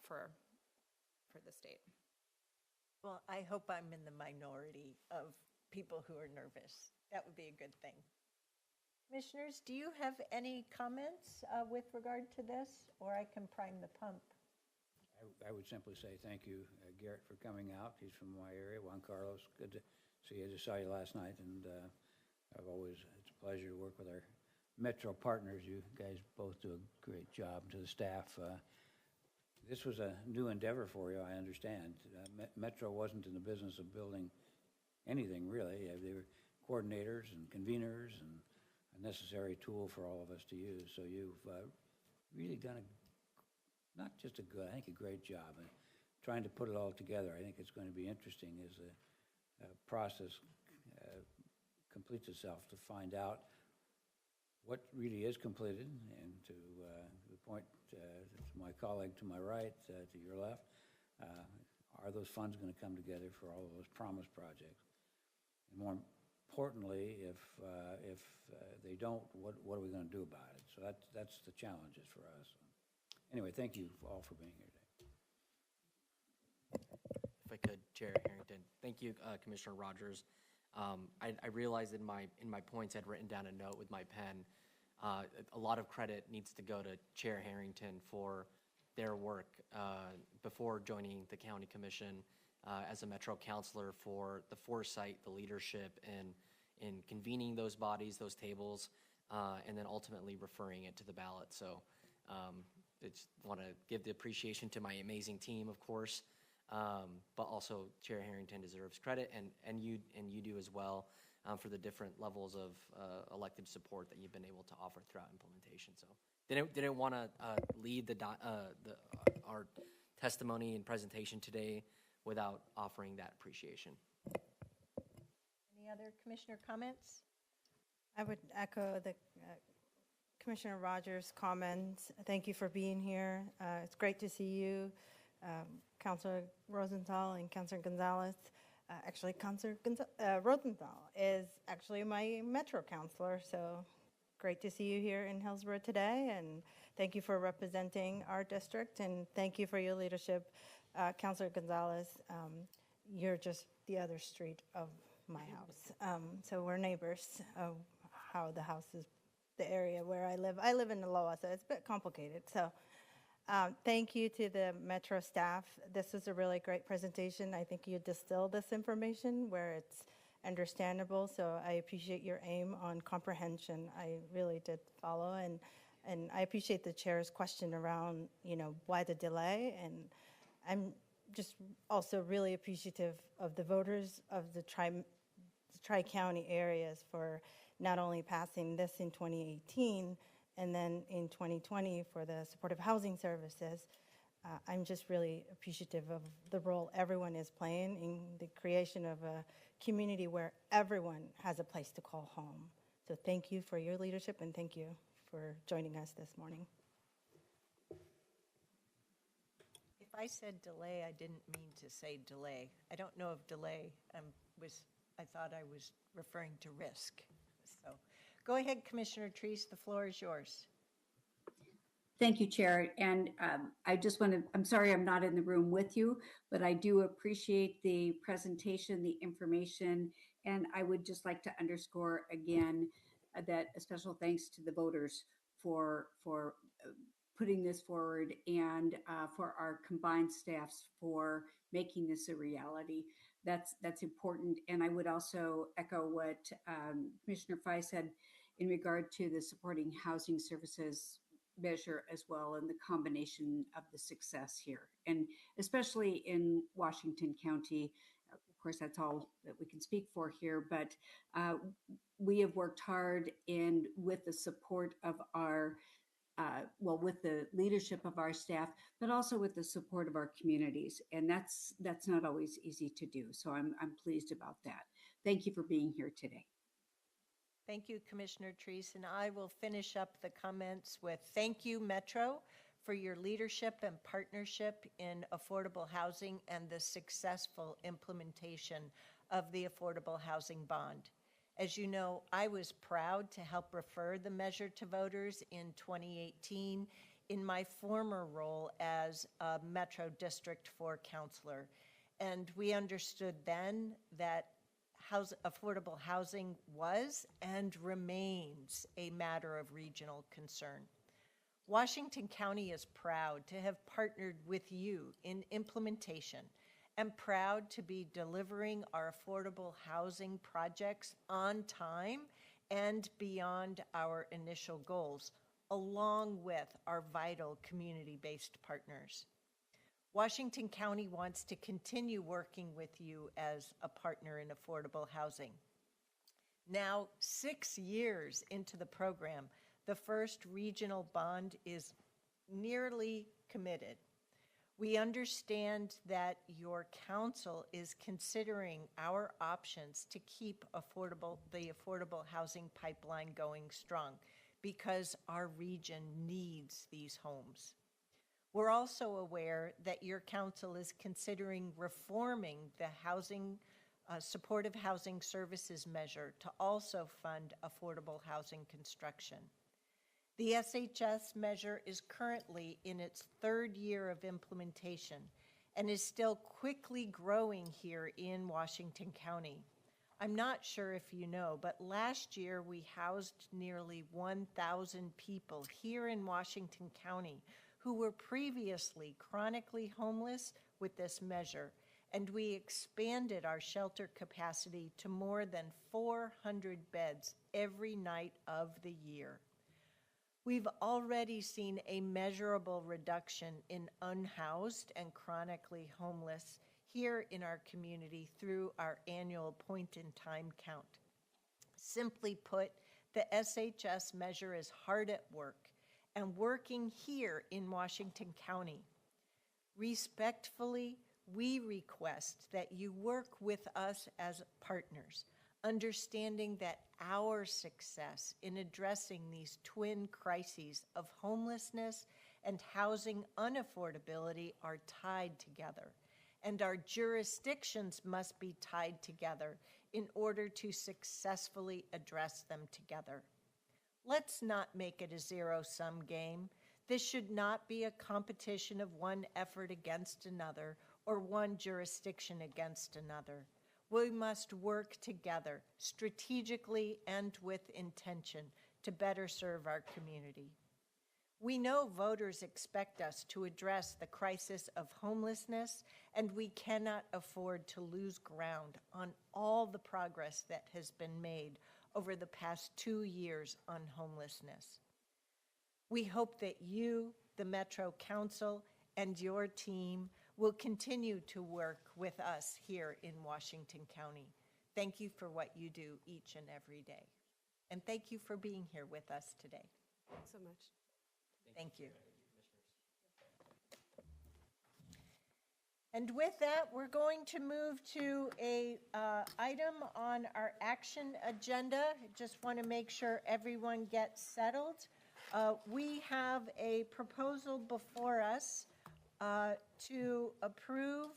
Speaker 16: for the state.
Speaker 2: Well, I hope I'm in the minority of people who are nervous. That would be a good thing. Commissioners, do you have any comments with regard to this, or I can prime the pump?
Speaker 11: I would simply say thank you, Garrett, for coming out. He's from my area. Juan Carlos, good to see you. I just saw you last night, and it's a pleasure to work with our Metro partners. You guys both do a great job. To the staff, this was a new endeavor for you, I understand. Metro wasn't in the business of building anything, really. They were coordinators and conveners and a necessary tool for all of us to use. So you've really done not just a great job. And trying to put it all together, I think it's going to be interesting as the process completes itself to find out what really is completed, and to the point to my colleague to my right, to your left, are those funds going to come together for all of those promised projects? And more importantly, if they don't, what are we going to do about it? So that's the challenges for us. Anyway, thank you all for being here today.
Speaker 13: If I could, Chair Harrington. Thank you, Commissioner Rogers. I realized in my points I'd written down a note with my pen. A lot of credit needs to go to Chair Harrington for their work before joining the County Commission as a Metro Councilor, for the foresight, the leadership, and in convening those bodies, those tables, and then ultimately referring it to the ballot. So I just want to give the appreciation to my amazing team, of course, but also Chair Harrington deserves credit, and you do as well, for the different levels of elected support that you've been able to offer throughout implementation. So didn't want to lead our testimony and presentation today without offering that appreciation.
Speaker 2: Any other commissioner comments?
Speaker 3: I would echo the Commissioner Rogers' comments. Thank you for being here. It's great to see you, Councilor Rosenthal and Councilor Gonzalez. Actually, Councilor Rosenthal is actually my Metro counselor, so great to see you here in Hillsborough today, and thank you for representing our district, and thank you for your leadership, Councilor Gonzalez. You're just the other street of my house, so we're neighbors. How the house is, the area where I live. I live in Aloha, so it's a bit complicated. So thank you to the Metro staff. This was a really great presentation. I think you distilled this information where it's understandable, so I appreciate your aim on comprehension. I really did follow, and I appreciate the chair's question around, why the delay, and I'm just also really appreciative of the voters of the Tri-County areas for not only passing this in 2018 and then in 2020 for the supportive housing services. I'm just really appreciative of the role everyone is playing in the creation of a community where everyone has a place to call home. So thank you for your leadership, and thank you for joining us this morning.
Speaker 2: If I said delay, I didn't mean to say delay. I don't know of delay. I thought I was referring to risk. So go ahead, Commissioner Treese, the floor is yours.
Speaker 12: Thank you, Chair. And I just want to, I'm sorry I'm not in the room with you, but I do appreciate the presentation, the information, and I would just like to underscore again that a special thanks to the voters for putting this forward, and for our combined staffs for making this a reality. That's important. And I would also echo what Commissioner Fye said in regard to the supporting housing services measure as well, and the combination of the success here, and especially in Washington County. Of course, that's all that we can speak for here, but we have worked hard, and with the support of our with the leadership of our staff, but also with the support of our communities. And that's not always easy to do. So I'm pleased about that. Thank you for being here today.
Speaker 2: Thank you, Commissioner Treese. And I will finish up the comments with thank you, Metro, for your leadership and partnership in affordable housing and the successful implementation of the affordable housing bond. As you know, I was proud to help refer the measure to voters in 2018 in my former role as a Metro District 4 counselor. And we understood then that affordable housing was and remains a matter of regional concern. Washington County is proud to have partnered with you in implementation, and proud to be delivering our affordable housing projects on time and beyond our initial goals, along with our vital community-based partners. Washington County wants to continue working with you as a partner in affordable housing. Now, 6 years into the program, the first regional bond is nearly committed. We understand that your council is considering our options to keep the affordable housing pipeline going strong, because our region needs these homes. We're also aware that your council is considering reforming the supportive housing services measure to also fund affordable housing construction. The SHS measure is currently in its 3rd year of implementation and is still quickly growing here in Washington County. I'm not sure if you know, but last year we housed nearly 1,000 people here in Washington County who were previously chronically homeless with this measure, and we expanded our shelter capacity to more than 400 beds every night of the year. We've already seen a measurable reduction in unhoused and chronically homeless here in our community through our annual point-in-time count. Simply put, the SHS measure is hard at work and working here in Washington County. Respectfully, we request that you work with us as partners, understanding that our success in addressing these twin crises of homelessness and housing unaffordability are tied together, and our jurisdictions must be tied together in order to successfully address them together. Let's not make it a zero-sum game. This should not be a competition of one effort against another or one jurisdiction against another. We must work together, strategically and with intention, to better serve our community. We know voters expect us to address the crisis of homelessness, and we cannot afford to lose ground on all the progress that has been made over the past 2 years on homelessness. We hope that you, the Metro Council, and your team will continue to work with us here in Washington County. Thank you for what you do each and every day. And thank you for being here with us today.
Speaker 15: Thanks so much.
Speaker 2: Thank you. And with that, we're going to move to a item on our action agenda. Just want to make sure everyone gets settled. We have a proposal before us to approve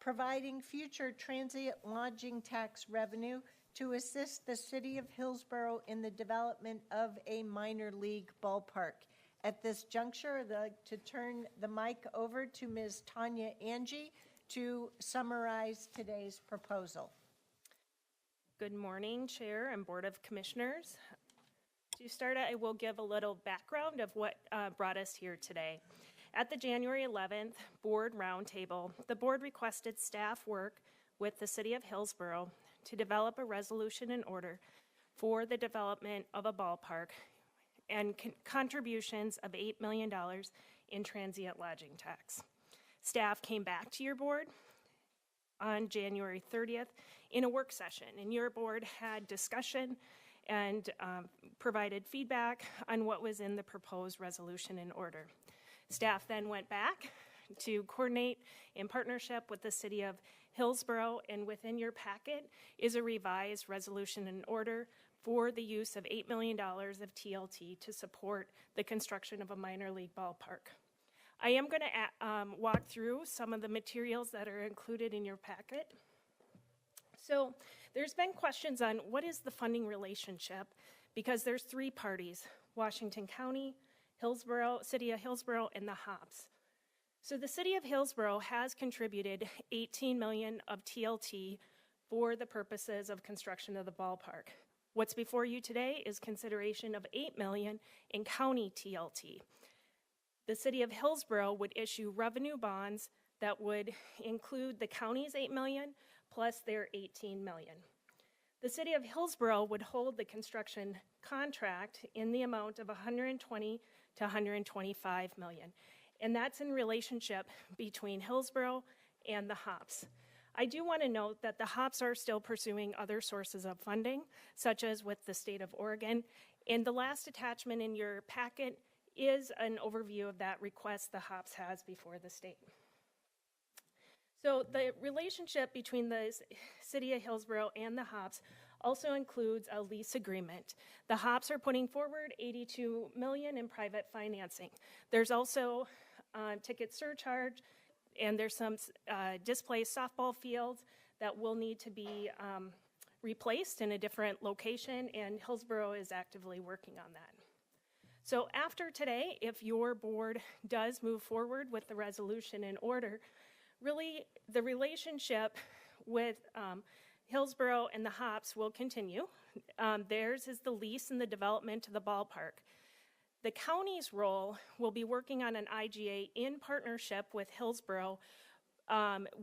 Speaker 2: providing future transient lodging tax revenue to assist the city of Hillsborough in the development of a minor league ballpark. At this juncture, I'd like to turn the mic over to Ms. Tanya Angie to summarize today's proposal.
Speaker 17: Good morning, Chair and Board of Commissioners. To start, I will give a little background of what brought us here today. At the January 11th Board Roundtable, the Board requested staff work with the City of Hillsborough to develop a resolution in order for the development of a ballpark and contributions of $8 million in transient lodging tax. Staff came back to your board on January 30th in a work session, and your board had discussion and provided feedback on what was in the proposed resolution in order. Staff then went back to coordinate in partnership with the City of Hillsborough, and within your packet is a revised resolution in order for the use of $8 million of TLT to support the construction of a minor league ballpark. I am going to walk through some of the materials that are included in your packet. So there's been questions on what is the funding relationship, because there's 3 parties: Washington County, Hillsborough, City of Hillsborough, and the Hops. So the City of Hillsborough has contributed $18 million of TLT for the purposes of construction of the ballpark. What's before you today is consideration of $8 million in county TLT. The City of Hillsborough would issue revenue bonds that would include the county's $8 million plus their $18 million. The City of Hillsborough would hold the construction contract in the amount of $120 to $125 million, and that's in relationship between Hillsborough and the Hops. I do want to note that the Hops are still pursuing other sources of funding, such as with the state of Oregon, and the last attachment in your packet is an overview of that request the Hops has before the state. So the relationship between the City of Hillsborough and the Hops also includes a lease agreement. The Hops are putting forward $82 million in private financing. There's also ticket surcharge, and there's some displaced softball fields that will need to be replaced in a different location, and Hillsborough is actively working on that. So after today, if your board does move forward with the resolution in order, really the relationship with Hillsborough and the Hops will continue. Theirs is the lease and the development of the ballpark. The county's role will be working on an IGA in partnership with Hillsborough,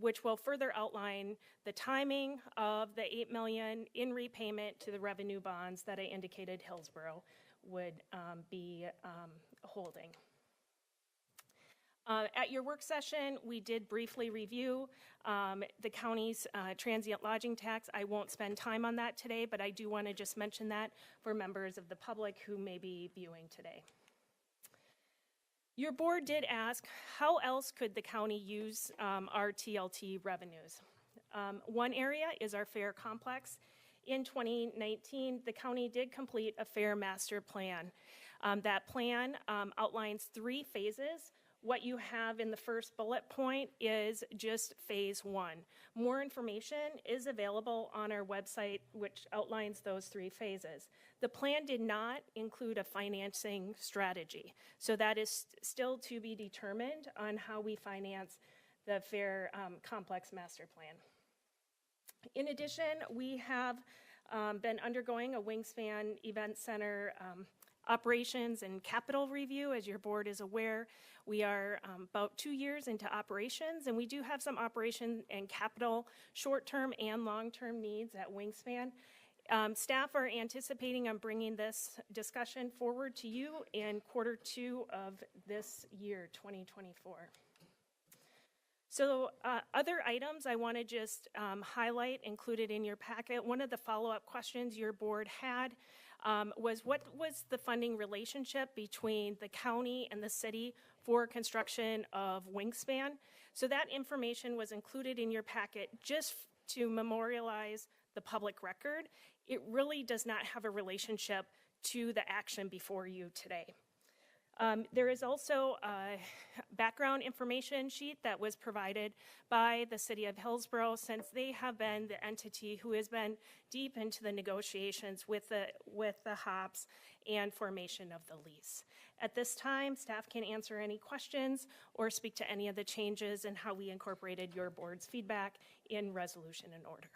Speaker 17: which will further outline the timing of the $8 million in repayment to the revenue bonds that I indicated Hillsborough would be holding. At your work session, we did briefly review the county's transient lodging tax. I won't spend time on that today, but I do want to just mention that for members of the public who may be viewing today. Your board did ask, how else could the county use our TLT revenues? One area is our fair complex. In 2019, the county did complete a fair master plan. That plan outlines 3 phases. What you have in the first bullet point is just phase 1. More information is available on our website, which outlines those 3 phases. The plan did not include a financing strategy, so that is still to be determined on how we finance the fair complex master plan. In addition, we have been undergoing a Wingspan Event Center operations and capital review. As your board is aware, we are about 2 years into operations, and we do have some operation and capital short-term and long-term needs at Wingspan. Staff are anticipating on bringing this discussion forward to you in Q2 of this year, 2024. So other items I want to just highlight included in your packet. One of the follow-up questions your board had was what was the funding relationship between the county and the city for construction of Wingspan? So that information was included in your packet just to memorialize the public record. It really does not have a relationship to the action before you today. There is also a background information sheet that was provided by the City of Hillsborough, since they have been the entity who has been deep into the negotiations with the HOPS and formation of the lease. At this time, staff can answer any questions or speak to any of the changes and how we incorporated your board's feedback in resolution and order.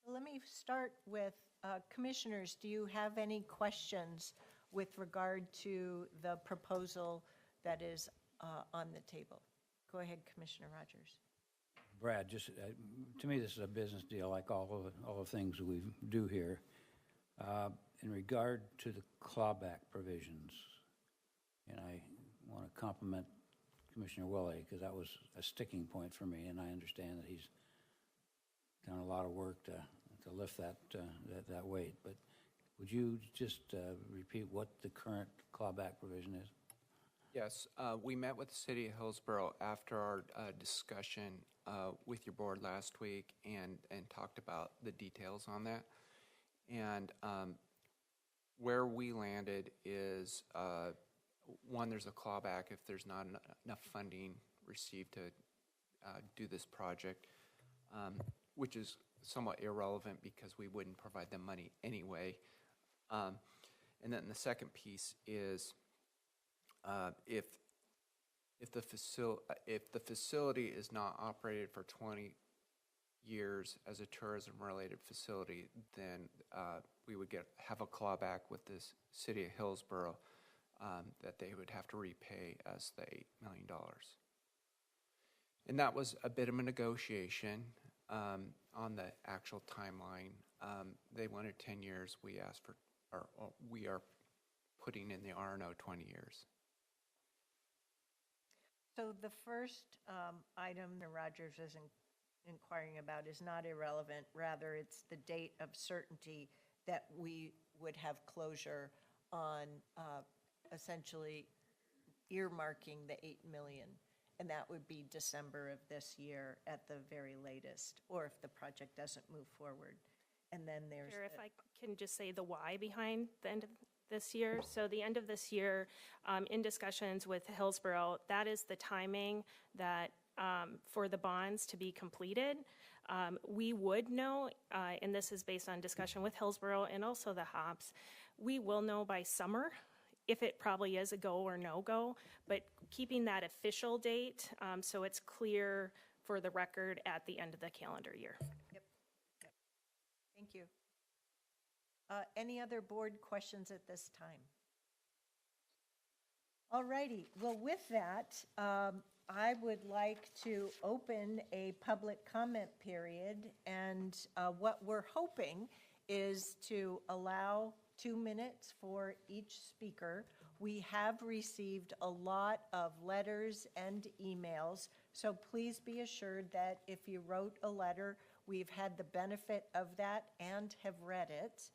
Speaker 2: Let me start with commissioners. Do you have any questions with regard to the proposal that is on the table? Go ahead, Commissioner Rogers.
Speaker 11: Brad, just to me, this is a business deal, like all the things we do here. In regard to the clawback provisions, and I want to compliment Commissioner Willie, because that was a sticking point for me, and I understand that he's done a lot of work to lift that weight. But would you just repeat what the current clawback provision is?
Speaker 4: Yes, we met with the City of Hillsborough after our discussion with your board last week and talked about the details on that. And where we landed is, one, there's a clawback if there's not enough funding received to do this project, which is somewhat irrelevant because we wouldn't provide them money anyway. And then the second piece is if the facility is not operated for 20 years as a tourism-related facility, then we would have a clawback with the City of Hillsborough that they would have to repay us the $8 million. And that was a bit of a negotiation on the actual timeline. They wanted 10 years. We asked for, or we are putting in the RNO 20 years.
Speaker 2: So the first item that Rogers is inquiring about is not irrelevant. Rather, it's the date of certainty that we would have closure on essentially earmarking the $8 million. And that would be December of this year at the very latest, or if the project doesn't move forward. And then there's...
Speaker 17: Chair, if I can just say the why behind the end of this year. So the end of this year, in discussions with Hillsborough, that is the timing that for the bonds to be completed. We would know, and this is based on discussion with Hillsborough and also the HOPS, we will know by summer if it probably is a go or no-go, but keeping that official date so it's clear for the record at the end of the calendar year.
Speaker 2: Yep. Thank you. Any other board questions at this time? All righty. Well, with that, I would like to open a public comment period. And what we're hoping is to allow 2 minutes for each speaker. We have received a lot of letters and emails, so please be assured that if you wrote a letter, we've had the benefit of that and have read it.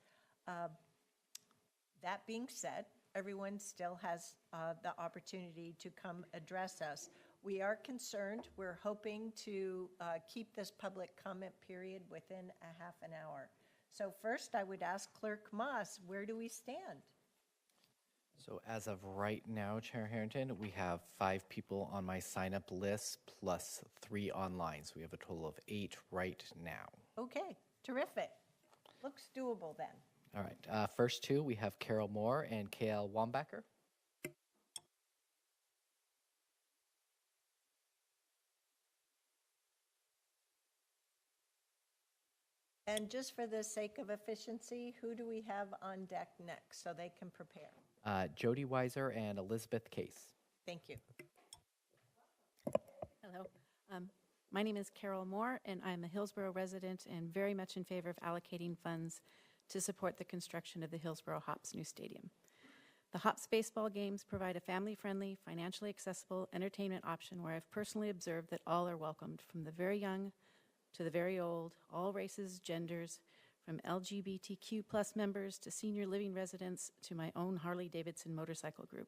Speaker 2: That being said, everyone still has the opportunity to come address us. We are concerned. We're hoping to keep this public comment period within a half an hour. So first, I would ask Clerk Moss, where do we stand?
Speaker 1: So as of right now, Chair Harrington, we have 5 people on my sign-up list plus 3 online. So we have a total of 8 right now.
Speaker 2: Okay, terrific. Looks doable then.
Speaker 1: All right, first 2, we have Carol Moore and KL Wambacher.
Speaker 2: And just for the sake of efficiency, who do we have on deck next so they can prepare?
Speaker 1: Jody Weiser and Elizabeth Case.
Speaker 2: Thank you.
Speaker 18: Hello. My name is Carol Moore, and I'm a Hillsborough resident and very much in favor of allocating funds to support the construction of the Hillsborough Hops new stadium. The Hops baseball games provide a family-friendly, financially accessible entertainment option where I've personally observed that all are welcomed, from the very young to the very old, all races, genders, from LGBTQ plus members to senior living residents to my own Harley-Davidson motorcycle group.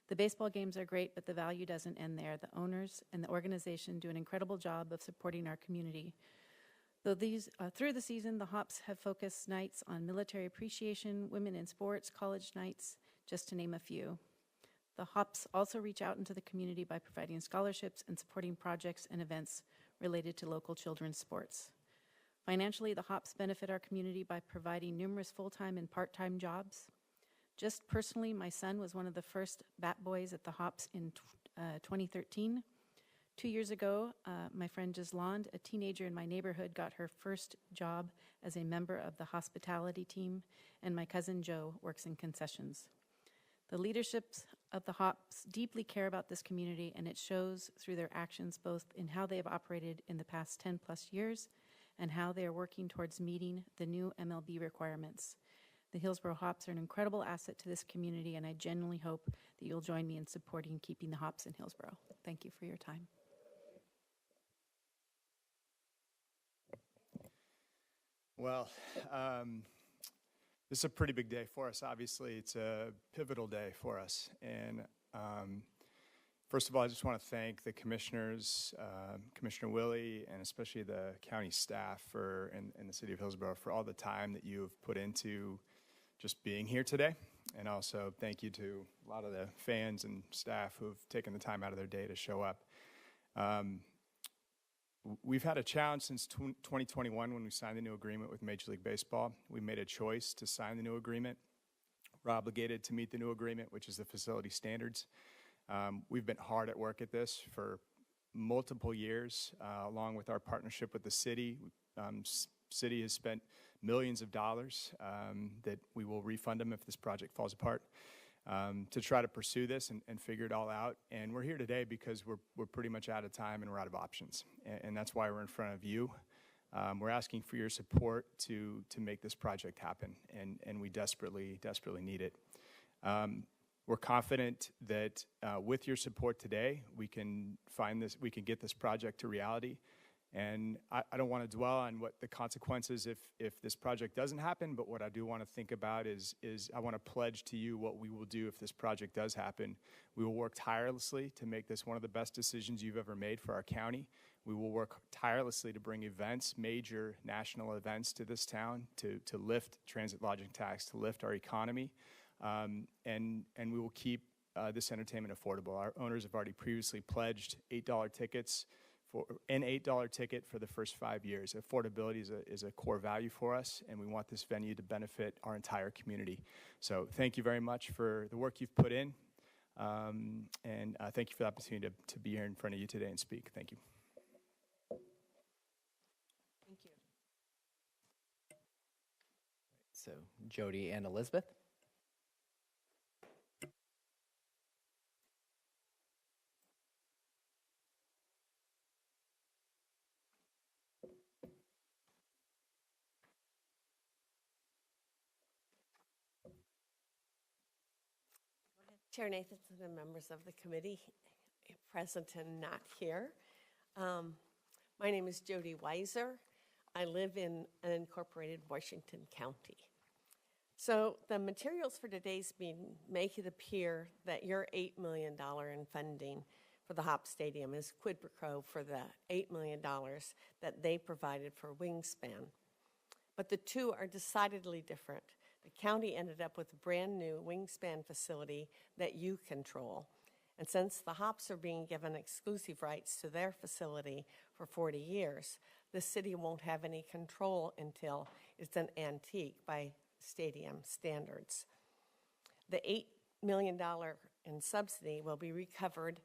Speaker 18: The baseball games are great, but the value doesn't end there. The owners and the organization do an incredible job of supporting our community. Though through the season, the Hops have focused nights on military appreciation, women in sports, college nights, just to name a few. The Hops also reach out into the community by providing scholarships and supporting projects and events related to local children's sports. Financially, the Hops benefit our community by providing numerous full-time and part-time jobs. Just personally, my son was one of the first bat boys at the Hops in 2013. 2 years ago, my friend Gisland, a teenager in my neighborhood, got her first job as a member of the hospitality team, and my cousin Joe works in concessions. The leaderships of the Hops deeply care about this community, and it shows through their actions both in how they have operated in the past 10 plus years and how they are working towards meeting the new MLB requirements. The Hillsborough Hops are an incredible asset to this community, and I genuinely hope that you'll join me in supporting keeping the Hops in Hillsborough. Thank you for your time.
Speaker 19: Well, this is a pretty big day for us. Obviously, it's a pivotal day for us. And first of all, I just want to thank the commissioners, Commissioner Willie, and especially the county staff and the city of Hillsborough for all the time that you've put into just being here today. And also thank you to a lot of the fans and staff who've taken the time out of their day to show up. We've had a challenge since 2021 when we signed the new agreement with Major League Baseball. We made a choice to sign the new agreement. We're obligated to meet the new agreement, which is the facility standards. We've been hard at work at this for multiple years, along with our partnership with the city. City has spent millions of dollars that we will refund them if this project falls apart, to try to pursue this and figure it all out. And we're here today because we're pretty much out of time and we're out of options. And that's why we're in front of you. We're asking for your support to make this project happen, and we desperately need it. We're confident that with your support today, we can get this project to reality. And I don't want to dwell on what the consequences if this project doesn't happen, but what I do want to think about is I want to pledge to you what we will do if this project does happen. We will work tirelessly to make this one of the best decisions you've ever made for our county. We will work tirelessly to bring events, major national events to this town, to lift transit lodging tax, to lift our economy, and we will keep this entertainment affordable. Our owners have already previously pledged $8 tickets for an $8 ticket for the first 5 years. Affordability is a core value for us, and we want this venue to benefit our entire community. So thank you very much for the work you've put in, and thank you for the opportunity to be here in front of you today and speak. Thank you.
Speaker 2: Thank you.
Speaker 1: So Jody and Elizabeth.
Speaker 20: Chair Nathanson and members of the committee, present and not here. My name is Jody Weiser. I live in unincorporated Washington County. So the materials for today's meeting make it appear that your $8 million in funding for the Hop Stadium is quid pro quo for the $8 million that they provided for Wingspan. But the two are decidedly different. The county ended up with a brand new Wingspan facility that you control. And since the Hops are being given exclusive rights to their facility for 40 years, the city won't have any control until it's an antique by stadium standards. The $8 million in subsidy will be recovered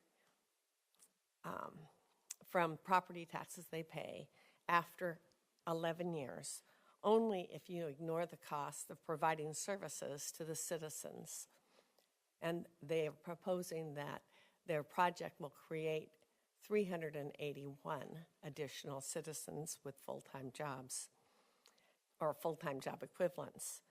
Speaker 20: from property taxes they pay after 11 years, only if you ignore the cost of providing services to the citizens. And they are proposing that their project will create 381 additional citizens with full-time jobs or full-time job equivalents.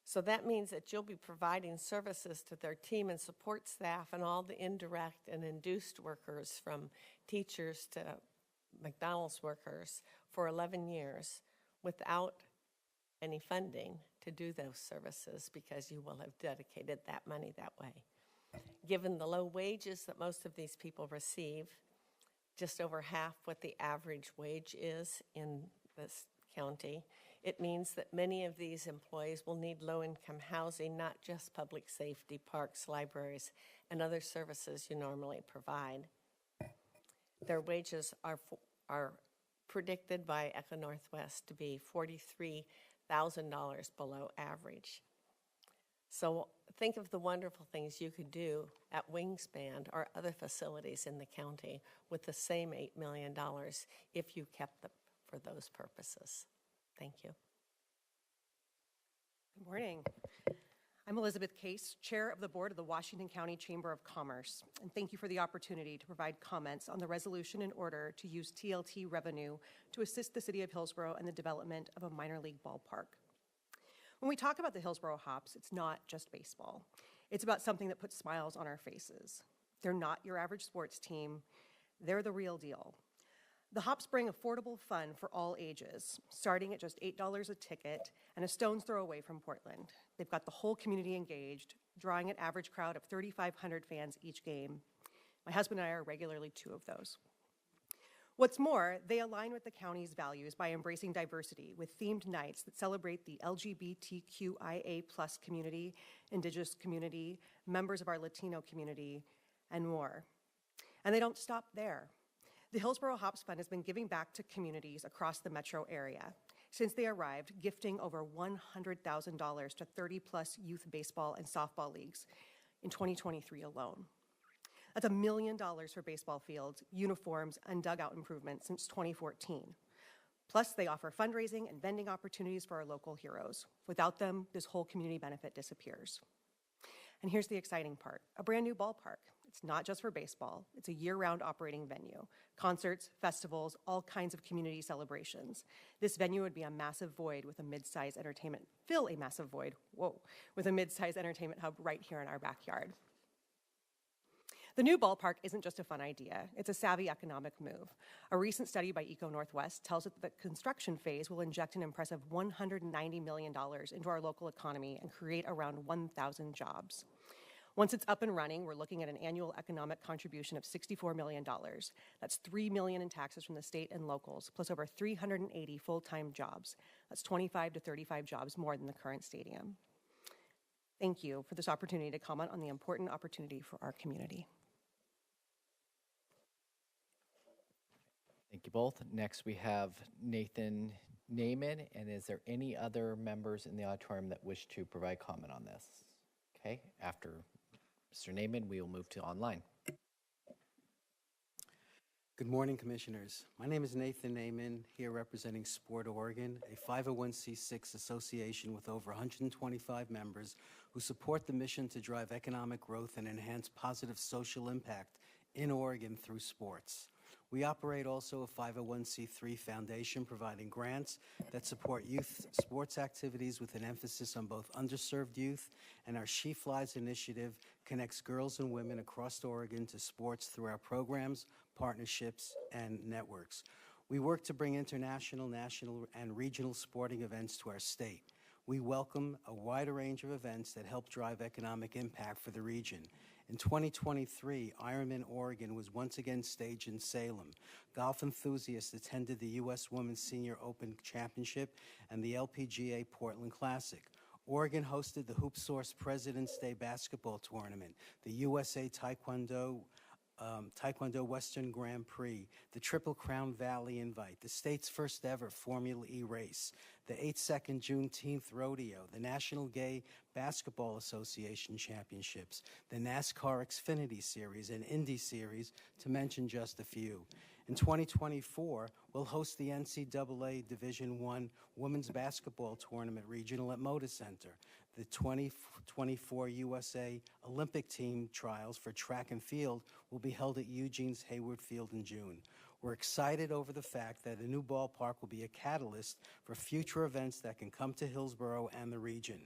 Speaker 20: So that means that you'll be providing services to their team and support staff and all the indirect and induced workers, from teachers to McDonald's workers, for 11 years without any funding to do those services, because you will have dedicated that money that way. Given the low wages that most of these people receive, just over half what the average wage is in this county, it means that many of these employees will need low-income housing, not just public safety, parks, libraries, and other services you normally provide. Their wages are predicted by Echo Northwest to be $43,000 below average. So think of the wonderful things you could do at Wingspan or other facilities in the county with the same $8 million if you kept them for those purposes. Thank you.
Speaker 21: Good morning. I'm Elizabeth Case, Chair of the Board of the Washington County Chamber of Commerce, and thank you for the opportunity to provide comments on the resolution in order to use TLT revenue to assist the City of Hillsborough in the development of a minor league ballpark. When we talk about the Hillsborough Hops, it's not just baseball. It's about something that puts smiles on our faces. They're not your average sports team. They're the real deal. The Hops bring affordable fun for all ages, starting at just $8 a ticket and a stone's throw away from Portland. They've got the whole community engaged, drawing an average crowd of 3,500 fans each game. My husband and I are regularly two of those. What's more, they align with the county's values by embracing diversity with themed nights that celebrate the LGBTQIA+ community, Indigenous community, members of our Latino community, and more. And they don't stop there. The Hillsborough Hops Fund has been giving back to communities across the metro area. Since they arrived, gifting over $100,000 to 30+ youth baseball and softball leagues in 2023 alone. That's $1 million for baseball fields, uniforms, and dugout improvements since 2014. Plus, they offer fundraising and vending opportunities for our local heroes. Without them, this whole community benefit disappears. And here's the exciting part, a brand new ballpark. It's not just for baseball, it's a year-round operating venue. Concerts, festivals, all kinds of community celebrations. This venue would be a massive void with a mid-size entertainment, fill a massive void, with a mid-size entertainment hub right here in our backyard. The new ballpark isn't just a fun idea, it's a savvy economic move. A recent study by Eco Northwest tells us that the construction phase will inject an impressive $190 million into our local economy and create around 1,000 jobs. Once it's up and running, we're looking at an annual economic contribution of $64 million. That's $3 million in taxes from the state and locals, plus over 380 full-time jobs. That's 25 to 35 jobs more than the current stadium. Thank you for this opportunity to comment on the important opportunity for our community.
Speaker 1: Thank you both. Next, we have Nathan Naiman, and is there any other members in the auditorium that wish to provide comment on this? Okay, after Mr. Naiman, we will move to online.
Speaker 6: Good morning, Commissioners. My name is Nathan Naiman, here representing Sport Oregon, a 501c6 association with over 125 members who support the mission to drive economic growth and enhance positive social impact in Oregon through sports. We operate also a 501c3 foundation providing grants that support youth sports activities with an emphasis on both underserved youth, and our She Flies initiative connects girls and women across Oregon to sports through our programs, partnerships, and networks. We work to bring international, national, and regional sporting events to our state. We welcome a wide range of events that help drive economic impact for the region. In 2023, Ironman Oregon was once again staged in Salem. Golf enthusiasts attended the U.S. Women's Senior Open Championship and the LPGA Portland Classic. Oregon hosted the Hoop Source President's Day basketball tournament, the USA Taekwondo Western Grand Prix, the Triple Crown Valley Invite, the state's first ever Formula E race, the 8-second Juneteenth Rodeo, the National Gay Basketball Association Championships, the NASCAR Xfinity Series, and Indy Series, to mention just a few. In 2024, we'll host the NCAA Division I Women's Basketball Tournament Regional at Moda Center. The 2024 USA Olympic Team Trials for track and field will be held at Eugene's Hayward Field in June. We're excited over the fact that a new ballpark will be a catalyst for future events that can come to Hillsborough and the region.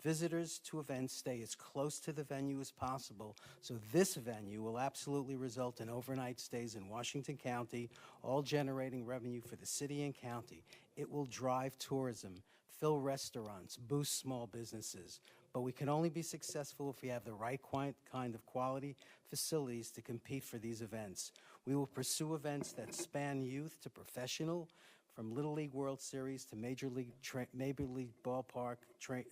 Speaker 6: Visitors to events stay as close to the venue as possible, so this venue will absolutely result in overnight stays in Washington County, all generating revenue for the city and county. It will drive tourism, fill restaurants, boost small businesses. But we can only be successful if we have the right kind of quality facilities to compete for these events. We will pursue events that span youth to professional, from Little League World Series to Major League Ballpark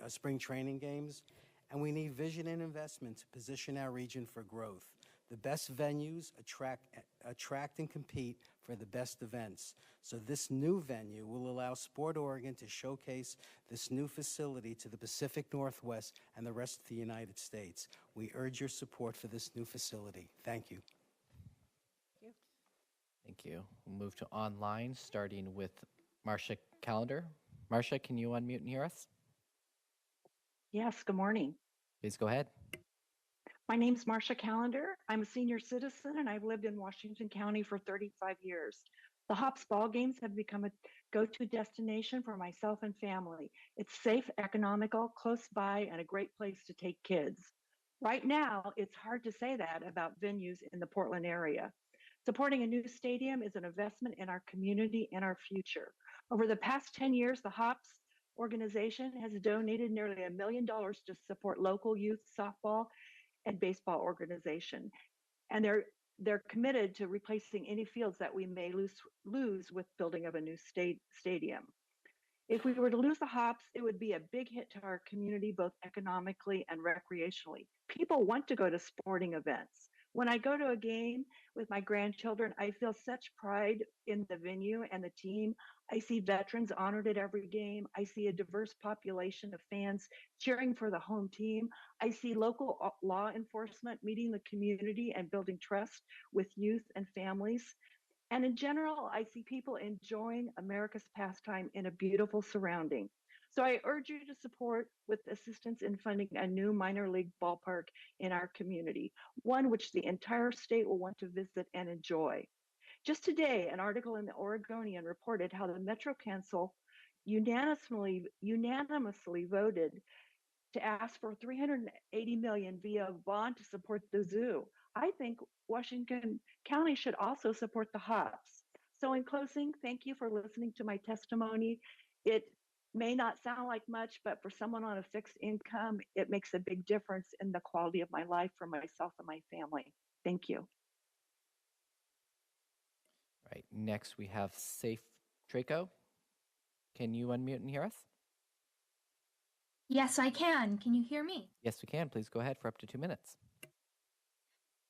Speaker 6: spring training games, and we need vision and investment to position our region for growth. The best venues attract and compete for the best events. So this new venue will allow Sport Oregon to showcase this new facility to the Pacific Northwest and the rest of the United States. We urge your support for this new facility. Thank you.
Speaker 1: Thank you. We'll move to online, starting with Marcia Callender. Marcia, can you unmute and hear us?
Speaker 22: Yes, good morning.
Speaker 1: Please go ahead.
Speaker 22: My name's Marcia Callender. I'm a senior citizen and I've lived in Washington County for 35 years. The Hops ball games have become a go-to destination for myself and family. It's safe, economical, close by, and a great place to take kids. Right now, it's hard to say that about venues in the Portland area. Supporting a new stadium is an investment in our community and our future. Over the past 10 years, the Hops organization has donated nearly $1 million to support local youth softball and baseball organization. And they're committed to replacing any fields that we may lose with building of a new stadium. If we were to lose the Hops, it would be a big hit to our community, both economically and recreationally. People want to go to sporting events. When I go to a game with my grandchildren, I feel such pride in the venue and the team. I see veterans honored at every game. I see a diverse population of fans cheering for the home team. I see local law enforcement meeting the community and building trust with youth and families. And in general, I see people enjoying America's pastime in a beautiful surrounding. So I urge you to support with assistance in funding a new minor league ballpark in our community, one which the entire state will want to visit and enjoy. Just today, an article in the Oregonian reported how the Metro Council unanimously voted to ask for $380 million via a bond to support the zoo. I think Washington County should also support the Hops. So in closing, thank you for listening to my testimony. It may not sound like much, but for someone on a fixed income, it makes a big difference in the quality of my life for myself and my family. Thank you.
Speaker 1: All right, next we have Safe Draco. Can you unmute and hear us?
Speaker 23: Yes, I can. Can you hear me?
Speaker 1: Yes, we can. Please go ahead for up to 2 minutes.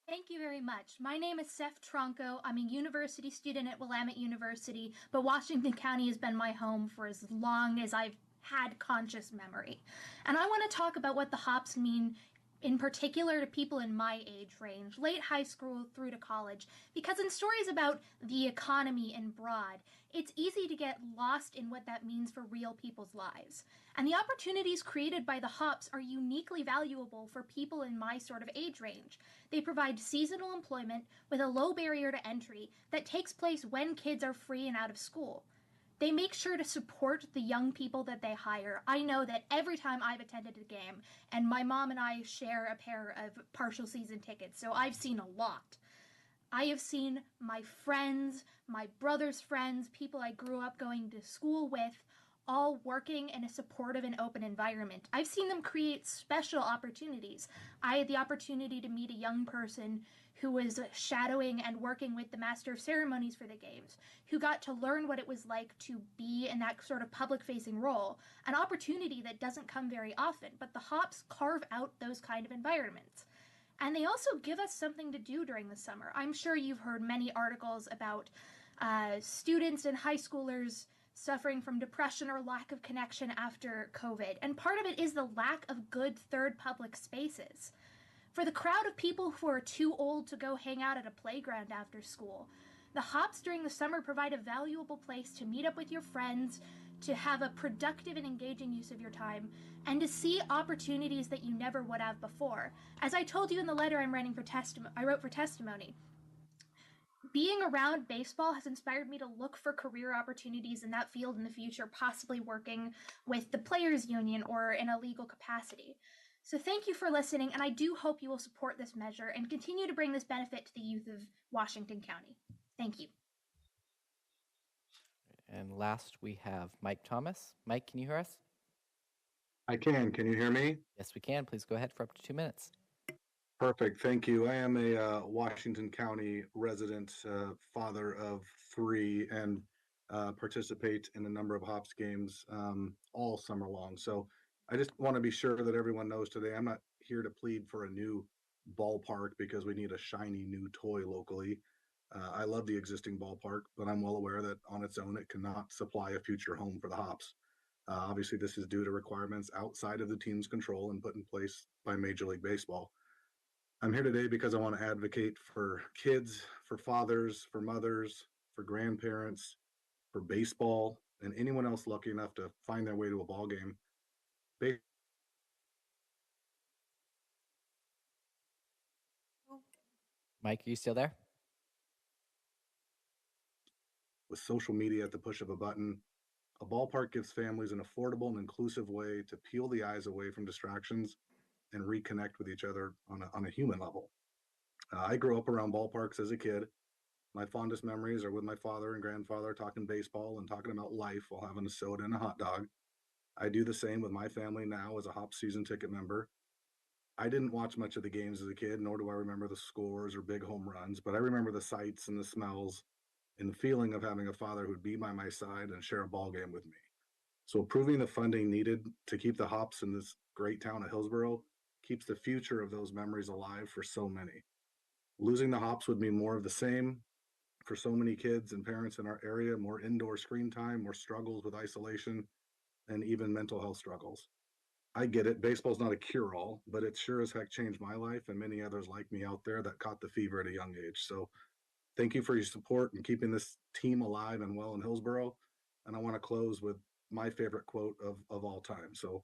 Speaker 23: Thank you very much. My name is Seth Tronco. I'm a university student at Willamette University, but Washington County has been my home for as long as I've had conscious memory. And I want to talk about what the Hops mean in particular to people in my age range, late high school through to college, because in stories about the economy and broad, it's easy to get lost in what that means for real people's lives. And the opportunities created by the hops are uniquely valuable for people in my sort of age range. They provide seasonal employment with a low barrier to entry that takes place when kids are free and out of school. They make sure to support the young people that they hire. I know that every time I've attended a game, and my mom and I share a pair of partial season tickets, so I've seen a lot. I have seen my friends, my brother's friends, people I grew up going to school with, all working in a supportive and open environment. I've seen them create special opportunities. I had the opportunity to meet a young person who was shadowing and working with the Master of Ceremonies for the Games, who got to learn what it was like to be in that sort of public-facing role, an opportunity that doesn't come very often, but the hops carve out those kind of environments. And they also give us something to do during the summer. I'm sure you've heard many articles about students and high schoolers suffering from depression or lack of connection after COVID, and part of it is the lack of good third public spaces. For the crowd of people who are too old to go hang out at a playground after school, the hops during the summer provide a valuable place to meet up with your friends, to have a productive and engaging use of your time, and to see opportunities that you never would have before. As I told you in the letter I wrote for testimony, being around baseball has inspired me to look for career opportunities in that field in the future, possibly working with the Players Union or in a legal capacity. So thank you for listening, and I do hope you will support this measure and continue to bring this benefit to the youth of Washington County. Thank you.
Speaker 1: And last, we have Mike Thomas. Mike, can you hear us?
Speaker 5: I can. Can you hear me?
Speaker 1: Yes, we can. Please go ahead for up to 2 minutes.
Speaker 5: Perfect. Thank you. I am a Washington County resident, father of 3, and participate in a number of hops games all summer long. So I just want to be sure that everyone knows today, I'm not here to plead for a new ballpark because we need a shiny new toy locally. I love the existing ballpark, but I'm well aware that on its own, it cannot supply a future home for the hops. Obviously, this is due to requirements outside of the team's control and put in place by Major League Baseball. I'm here today because I want to advocate for kids, for fathers, for mothers, for grandparents, for baseball, and anyone else lucky enough to find their way to a ball game.
Speaker 1: Mike, are you still there?
Speaker 5: With social media at the push of a button, a ballpark gives families an affordable and inclusive way to peel the eyes away from distractions and reconnect with each other on a human level. I grew up around ballparks as a kid. My fondest memories are with my father and grandfather talking baseball and talking about life while having a soda and a hot dog. I do the same with my family now as a hop season ticket member. I didn't watch much of the games as a kid, nor do I remember the scores or big home runs, but I remember the sights and the smells and the feeling of having a father who'd be by my side and share a ball game with me. So approving the funding needed to keep the hops in this great town of Hillsborough keeps the future of those memories alive for so many. Losing the hops would mean more of the same for so many kids and parents in our area, more indoor screen time, more struggles with isolation, and even mental health struggles. I get it. Baseball's not a cure-all, but it sure as heck changed my life and many others like me out there that caught the fever at a young age. So thank you for your support and keeping this team alive and well in Hillsborough. And I want to close with my favorite quote of all time. So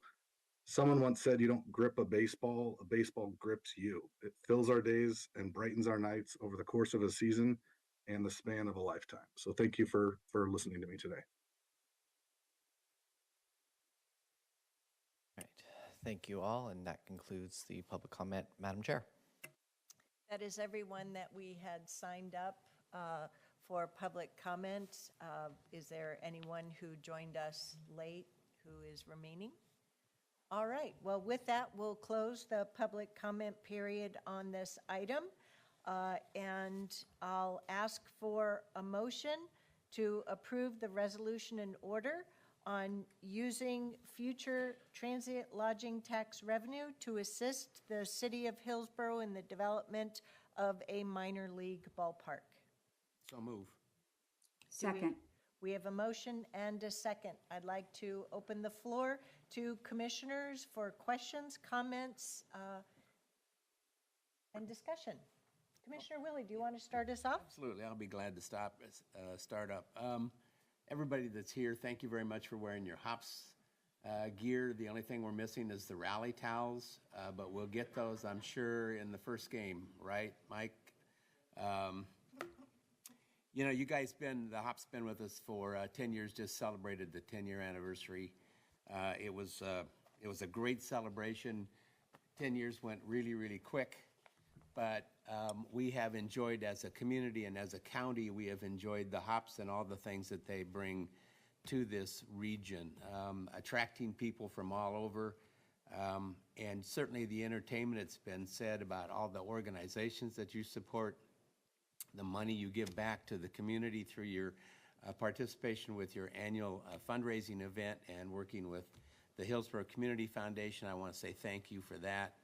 Speaker 5: someone once said, you don't grip a baseball grips you. It fills our days and brightens our nights over the course of a season and the span of a lifetime. So thank you for listening to me today.
Speaker 1: All right. Thank you all, and that concludes the public comment, Madam Chair.
Speaker 2: That is everyone that we had signed up for public comment. Is there anyone who joined us late who is remaining? All right. Well, with that, we'll close the public comment period on this item. And I'll ask for a motion to approve the resolution and order on using future transient lodging tax revenue to assist the city of Hillsborough in the development of a minor league ballpark.
Speaker 4: So move.
Speaker 12: Second.
Speaker 2: We have a motion and a second. I'd like to open the floor to commissioners for questions, comments, and discussion. Commissioner Willie, do you want to start us off?
Speaker 7: Absolutely, I'll be glad to start up. Everybody that's here, thank you very much for wearing your hops gear. The only thing we're missing is the rally towels, but we'll get those, I'm sure, in the first game, right, Mike? You know, you guys the Hop's been with us for 10 years, just celebrated the 10-year anniversary. It was a great celebration. 10 years went really, really quick, but we have enjoyed as a community and as a county, we have enjoyed the Hops and all the things that they bring to this region, attracting people from all over, and certainly the entertainment. It's been said about all the organizations that you support, the money you give back to the community through your participation with your annual fundraising event and working with the Hillsborough Community Foundation. I want to say thank you for that.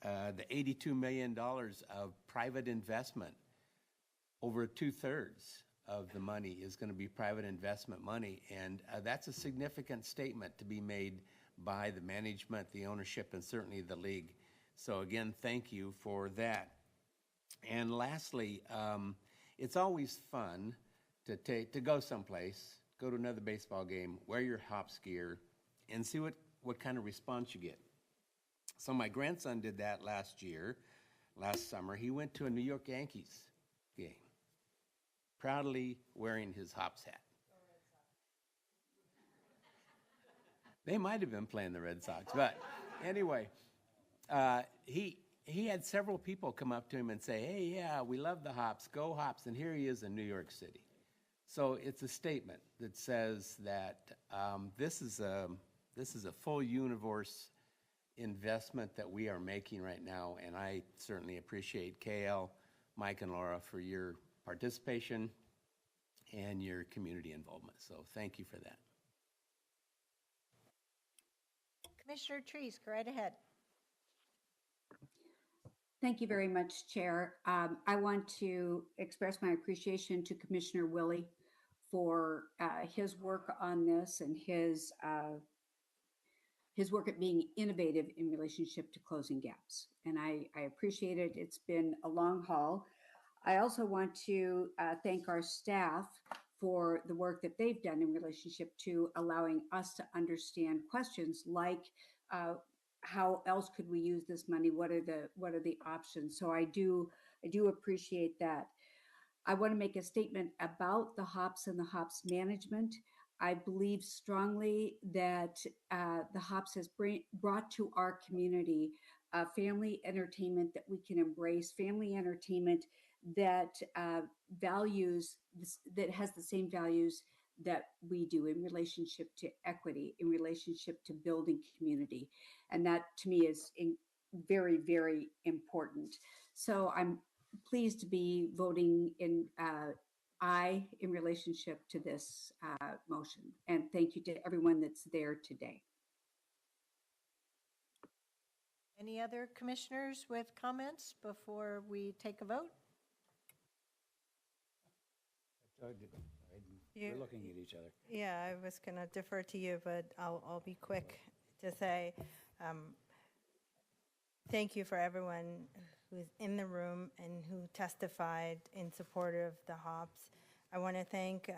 Speaker 7: The $82 million of private investment, over 2/3 of the money is going to be private investment money, and that's a significant statement to be made by the management, the ownership, and certainly the league. So again, thank you for that. And lastly, it's always fun to go someplace, go to another baseball game, wear your Hops gear, and see what kind of response you get. So my grandson did that last summer. He went to a New York Yankees game, proudly wearing his Hops hat. They might have been playing the Red Sox, but anyway, he had several people come up to him and say, "Hey, yeah, we love the Hops, go Hops," and here he is in New York City. So it's a statement that says that this is a full universe investment that we are making right now, and I certainly appreciate KL, Mike, and Laura for your participation and your community involvement. So thank you for that.
Speaker 2: Commissioner Trees, go right ahead.
Speaker 12: Thank you very much, Chair. I want to express my appreciation to Commissioner Willie for his work on this and his work at being innovative in relationship to closing gaps. And I appreciate it. It's been a long haul. I also want to thank our staff for the work that they've done in relationship to allowing us to understand questions like how else could we use this money? What are the options? So I do appreciate that. I want to make a statement about the Hops and the Hops management. I believe strongly that the Hops has brought to our community family entertainment that we can embrace, family entertainment that that has the same values that we do in relationship to equity, in relationship to building community. And that to me is very, very important. So I'm pleased to be voting in aye in relationship to this motion. And thank you to everyone that's there today.
Speaker 2: Any other commissioners with comments before we take a vote?
Speaker 11: We're looking at each other.
Speaker 3: Yeah, I was going to defer to you, but I'll be quick to say thank you for everyone who's in the room and who testified in support of the Hops. I want to thank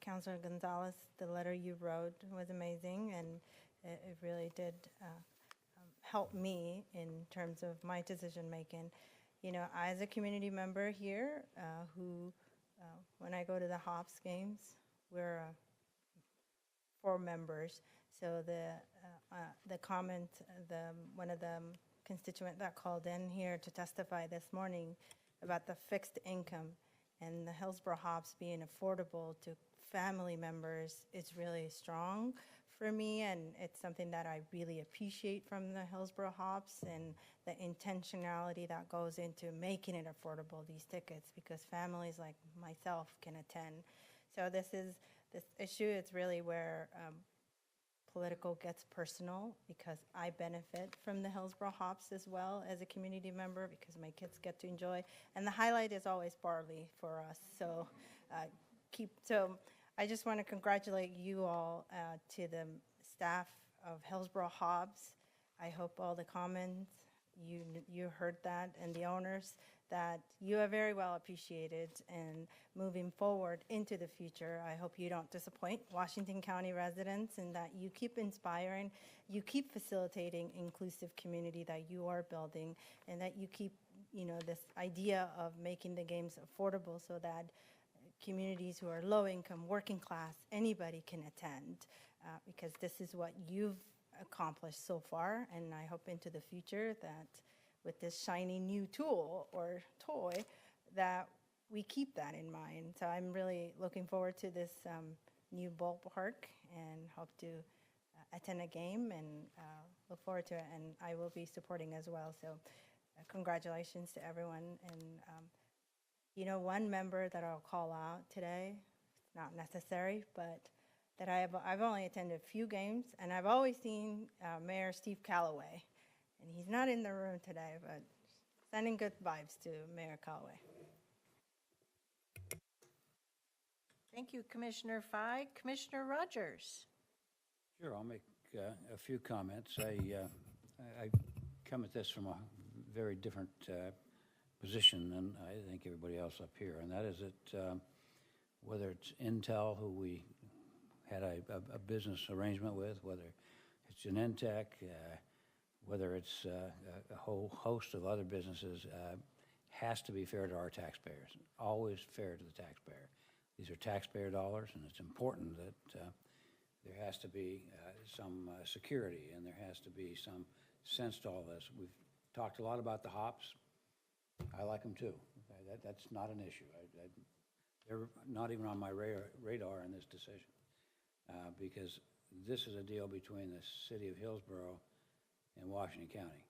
Speaker 3: Councilor Gonzalez. The letter you wrote was amazing, and it really did help me in terms of my decision making. You know, as a community member here when I go to the Hops games, we're 4 members. So the comment, one of the constituent that called in here to testify this morning about the fixed income and the Hillsborough Hops being affordable to family members is really strong for me, and it's something that I really appreciate from the Hillsborough Hops and the intentionality that goes into making it affordable, these tickets, because families like myself can attend. So this issue, it's really where political gets personal, because I benefit from the Hillsborough Hops as well as a community member, because my kids get to enjoy. And the highlight is always barley for us. So I just want to congratulate you all to the staff of Hillsborough Hops. I hope all the comments you you heard that, and the owners, that you are very well appreciated. And moving forward into the future, I hope you don't disappoint Washington County residents, and that you keep inspiring, you keep facilitating inclusive community that you are building, and that you keep, this idea of making the games affordable so that communities who are low income, working class, anybody can attend, because this is what you've accomplished so far. And I hope into the future that with this shiny new tool or toy, that we keep that in mind. So I'm really looking forward to this new ballpark, and hope to attend a game, and look forward to it. And I will be supporting as well. So congratulations to everyone. And one member that I'll call out today, it's not necessary, but that I've only attended a few games, and I've always seen Mayor Steve Calloway. And he's not in the room today, but sending good vibes to Mayor Calloway.
Speaker 2: Thank you, Commissioner Fye. Commissioner Rogers.
Speaker 11: Sure, I'll make a few comments. I come at this from a very different position than I think everybody else up here, and that is that whether it's Intel, who we had a business arrangement with, whether it's Genentech, whether it's a whole host of other businesses, has to be fair to our taxpayers, always fair to the taxpayer. These are taxpayer dollars, and it's important that there has to be some security, and there has to be some sense to all this. We've talked a lot about the hops. I like them too. That's not an issue. They're not even on my radar in this decision, because this is a deal between the city of Hillsborough and Washington County.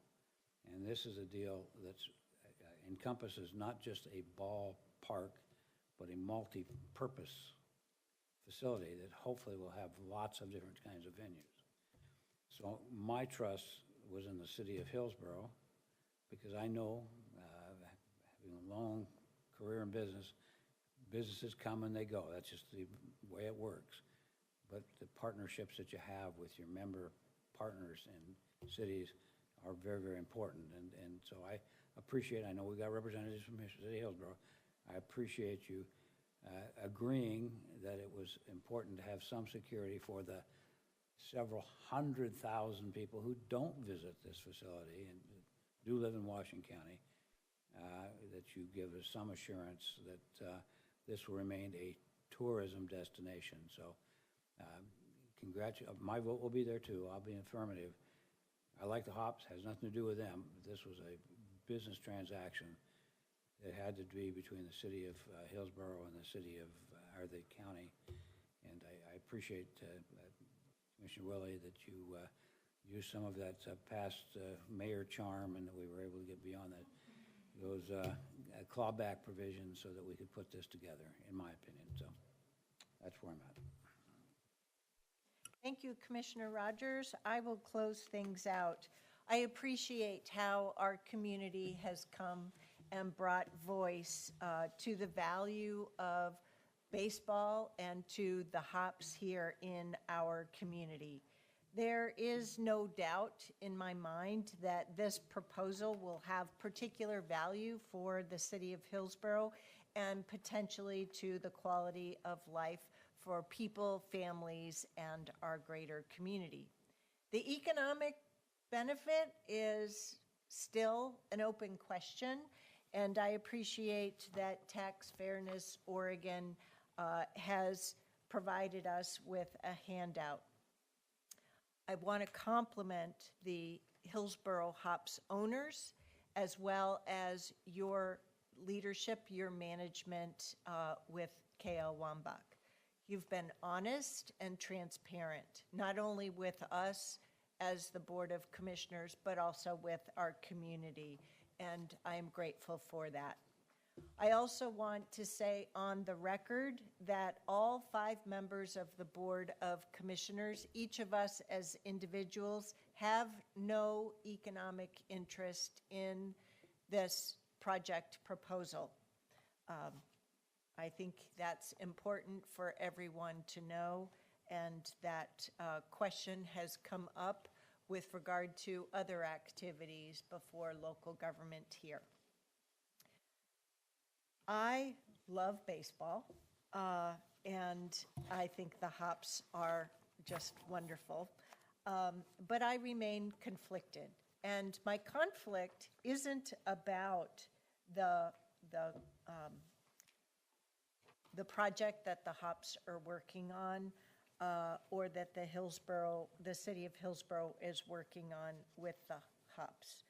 Speaker 11: And this is a deal that encompasses not just a ballpark, but a multi-purpose facility that hopefully will have lots of different kinds of venues. So my trust was in the city of Hillsborough, because I know, having a long career in business, businesses come and they go. That's just the way it works. But the partnerships that you have with your member partners and cities are very, very important. And so I appreciate, I know we got representatives from the city of Hillsborough. I appreciate you agreeing that it was important to have some security for the several 100,000 people who don't visit this facility and do live in Washington County, that you give us some assurance that this will remain a tourism destination. So my vote will be there too. I'll be affirmative. I like the hops, has nothing to do with them. This was a business transaction that had to be between the city of Hillsborough and the city of, or the county. And I appreciate, Commissioner Willie, that you used some of that past mayor charm, and that we were able to get beyond that, those clawback provisions, so that we could put this together, in my opinion. So that's where I'm at.
Speaker 2: Thank you, Commissioner Rogers. I will close things out. I appreciate how our community has come and brought voice to the value of baseball and to the hops here in our community. There is no doubt in my mind that this proposal will have particular value for the city of Hillsborough and potentially to the quality of life for people, families, and our greater community. The economic benefit is still an open question, and I appreciate that Tax Fairness Oregon has provided us with a handout. I want to compliment the Hillsborough Hops owners, as well as your leadership, your management with KL Wambach. You've been honest and transparent, not only with us as the Board of Commissioners, but also with our community, and I am grateful for that. I also want to say on the record that all 5 members of the Board of Commissioners, each of us as individuals, have no economic interest in this project proposal. I think that's important for everyone to know, and that question has come up with regard to other activities before local government here. I love baseball, and I think the Hops are just wonderful, but I remain conflicted. And my conflict isn't about the project that the Hops are working on, or that the city of Hillsborough is working on with the Hops.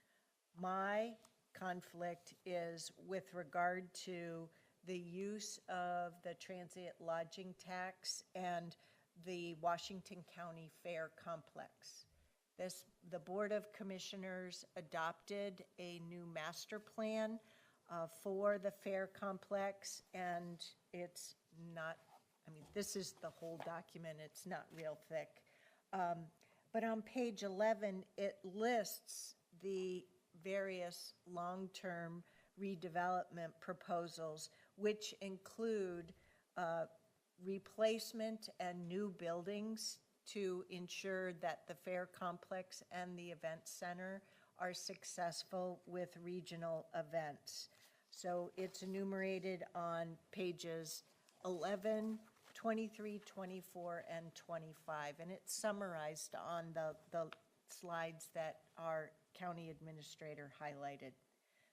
Speaker 2: My conflict is with regard to the use of the transient lodging tax and the Washington County Fair Complex. The Board of Commissioners adopted a new master plan for the Fair Complex, and it's not, I mean, this is the whole document, it's not real thick. But on page 11, it lists the various long-term redevelopment proposals, which include replacement and new buildings to ensure that the Fair Complex and the Event Center are successful with regional events. So it's enumerated on pages 11, 23, 24, and 25, and it's summarized on the slides that our county administrator highlighted.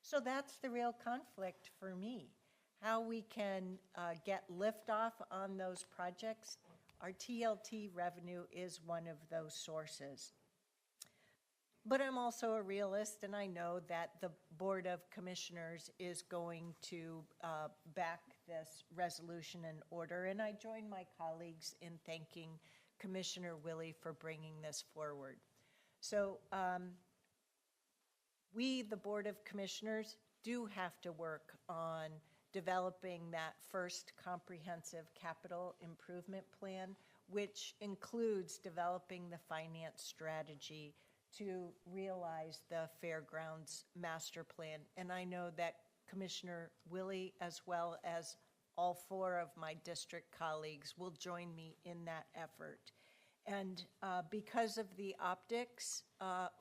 Speaker 2: So that's the real conflict for me, how we can get liftoff on those projects. Our TLT revenue is one of those sources. But I'm also a realist, and I know that the Board of Commissioners is going to back this resolution and order, and I join my colleagues in thanking Commissioner Willie for bringing this forward. So we, the Board of Commissioners, do have to work on developing that first comprehensive capital improvement plan, which includes developing the finance strategy to realize the fairgrounds master plan. And I know that Commissioner Willie, as well as all 4 of my district colleagues, will join me in that effort. And because of the optics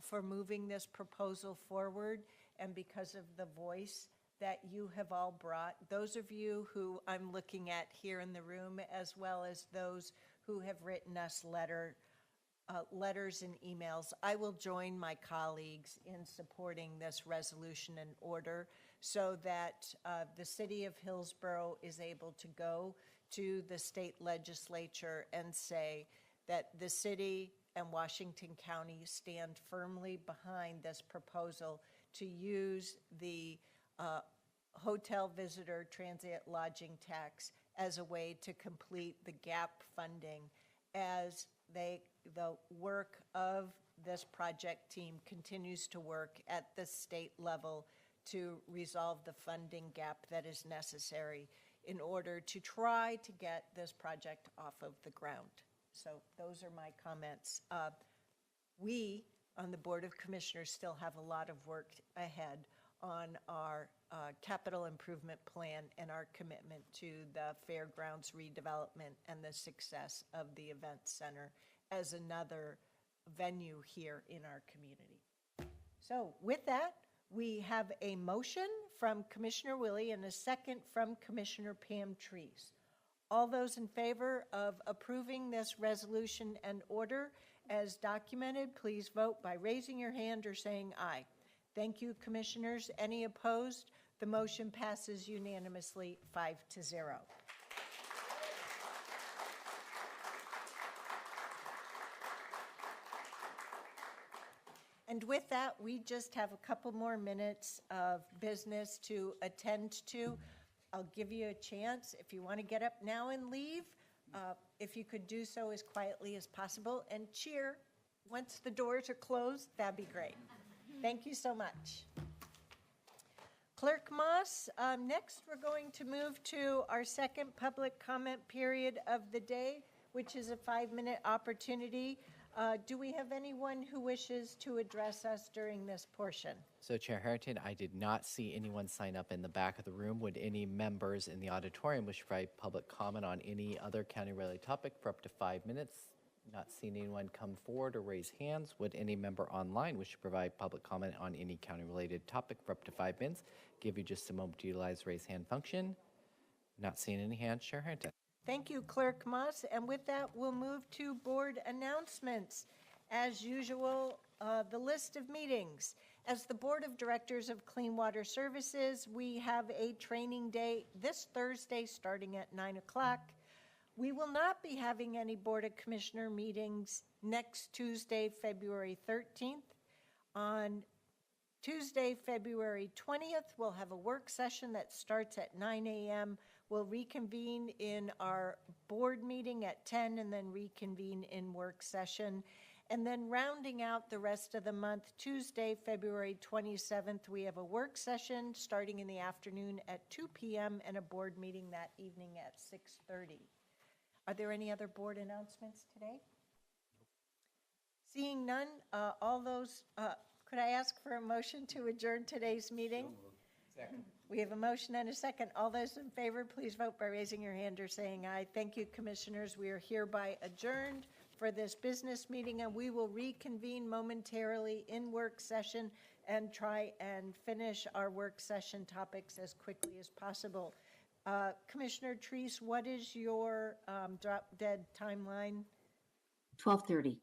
Speaker 2: for moving this proposal forward, and because of the voice that you have all brought, those of you who I'm looking at here in the room, as well as those who have written us letters and emails, I will join my colleagues in supporting this resolution and order so that the city of Hillsborough is able to go to the state legislature and say that the city and Washington County stand firmly behind this proposal to use the hotel visitor transient lodging tax as a way to complete the gap funding as the work of this project team continues to work at the state level to resolve the funding gap that is necessary in order to try to get this project off of the ground. So those are my comments. We on the Board of Commissioners still have a lot of work ahead on our capital improvement plan and our commitment to the fairgrounds redevelopment and the success of the event center as another venue here in our community. So with that, we have a motion from Commissioner Willie and a second from Commissioner Pam Trees. All those in favor of approving this resolution and order as documented, please vote by raising your hand or saying aye. Thank you, Commissioners. Any opposed? The motion passes unanimously 5-0. And with that, we just have a couple more minutes of business to attend to. I'll give you a chance if you want to get up now and leave. If you could do so as quietly as possible and cheer once the doors are closed, that'd be great. Thank you so much. Clerk Moss, next we're going to move to our second public comment period of the day, which is a 5-minute opportunity. Do we have anyone who wishes to address us during this portion?
Speaker 1: So Chair Harrington, I did not see anyone sign up in the back of the room. Would any members in the auditorium wish to provide public comment on any other county-related topic for up to 5 minutes? Not seeing anyone come forward or raise hands. Would any member online wish to provide public comment on any county-related topic for up to 5 minutes? Give you just a moment to utilize the raise hand function. Not seeing any hands. Chair Harrington.
Speaker 2: Thank you, Clerk Moss. And with that, we'll move to board announcements. As usual, the list of meetings. As the Board of Directors of Clean Water Services, we have a training day this Thursday starting at 9 o'clock. We will not be having any Board of Commissioner meetings next Tuesday, February 13th. On Tuesday, February 20th, we'll have a work session that starts at 9 a.m. We'll reconvene in our board meeting at 10 and then reconvene in work session. And then rounding out the rest of the month, Tuesday, February 27th, we have a work session starting in the afternoon at 2 p.m. and a board meeting that evening at 6:30. Are there any other board announcements today? Seeing none, could I ask for a motion to adjourn today's meeting?
Speaker 7: Second.
Speaker 2: We have a motion and a second. All those in favor, please vote by raising your hand or saying aye. Thank you, commissioners. We are hereby adjourned for this business meeting, and we will reconvene momentarily in work session and try and finish our work session topics as quickly as possible. Commissioner Treese, what is your drop dead timeline?
Speaker 12: 12:30.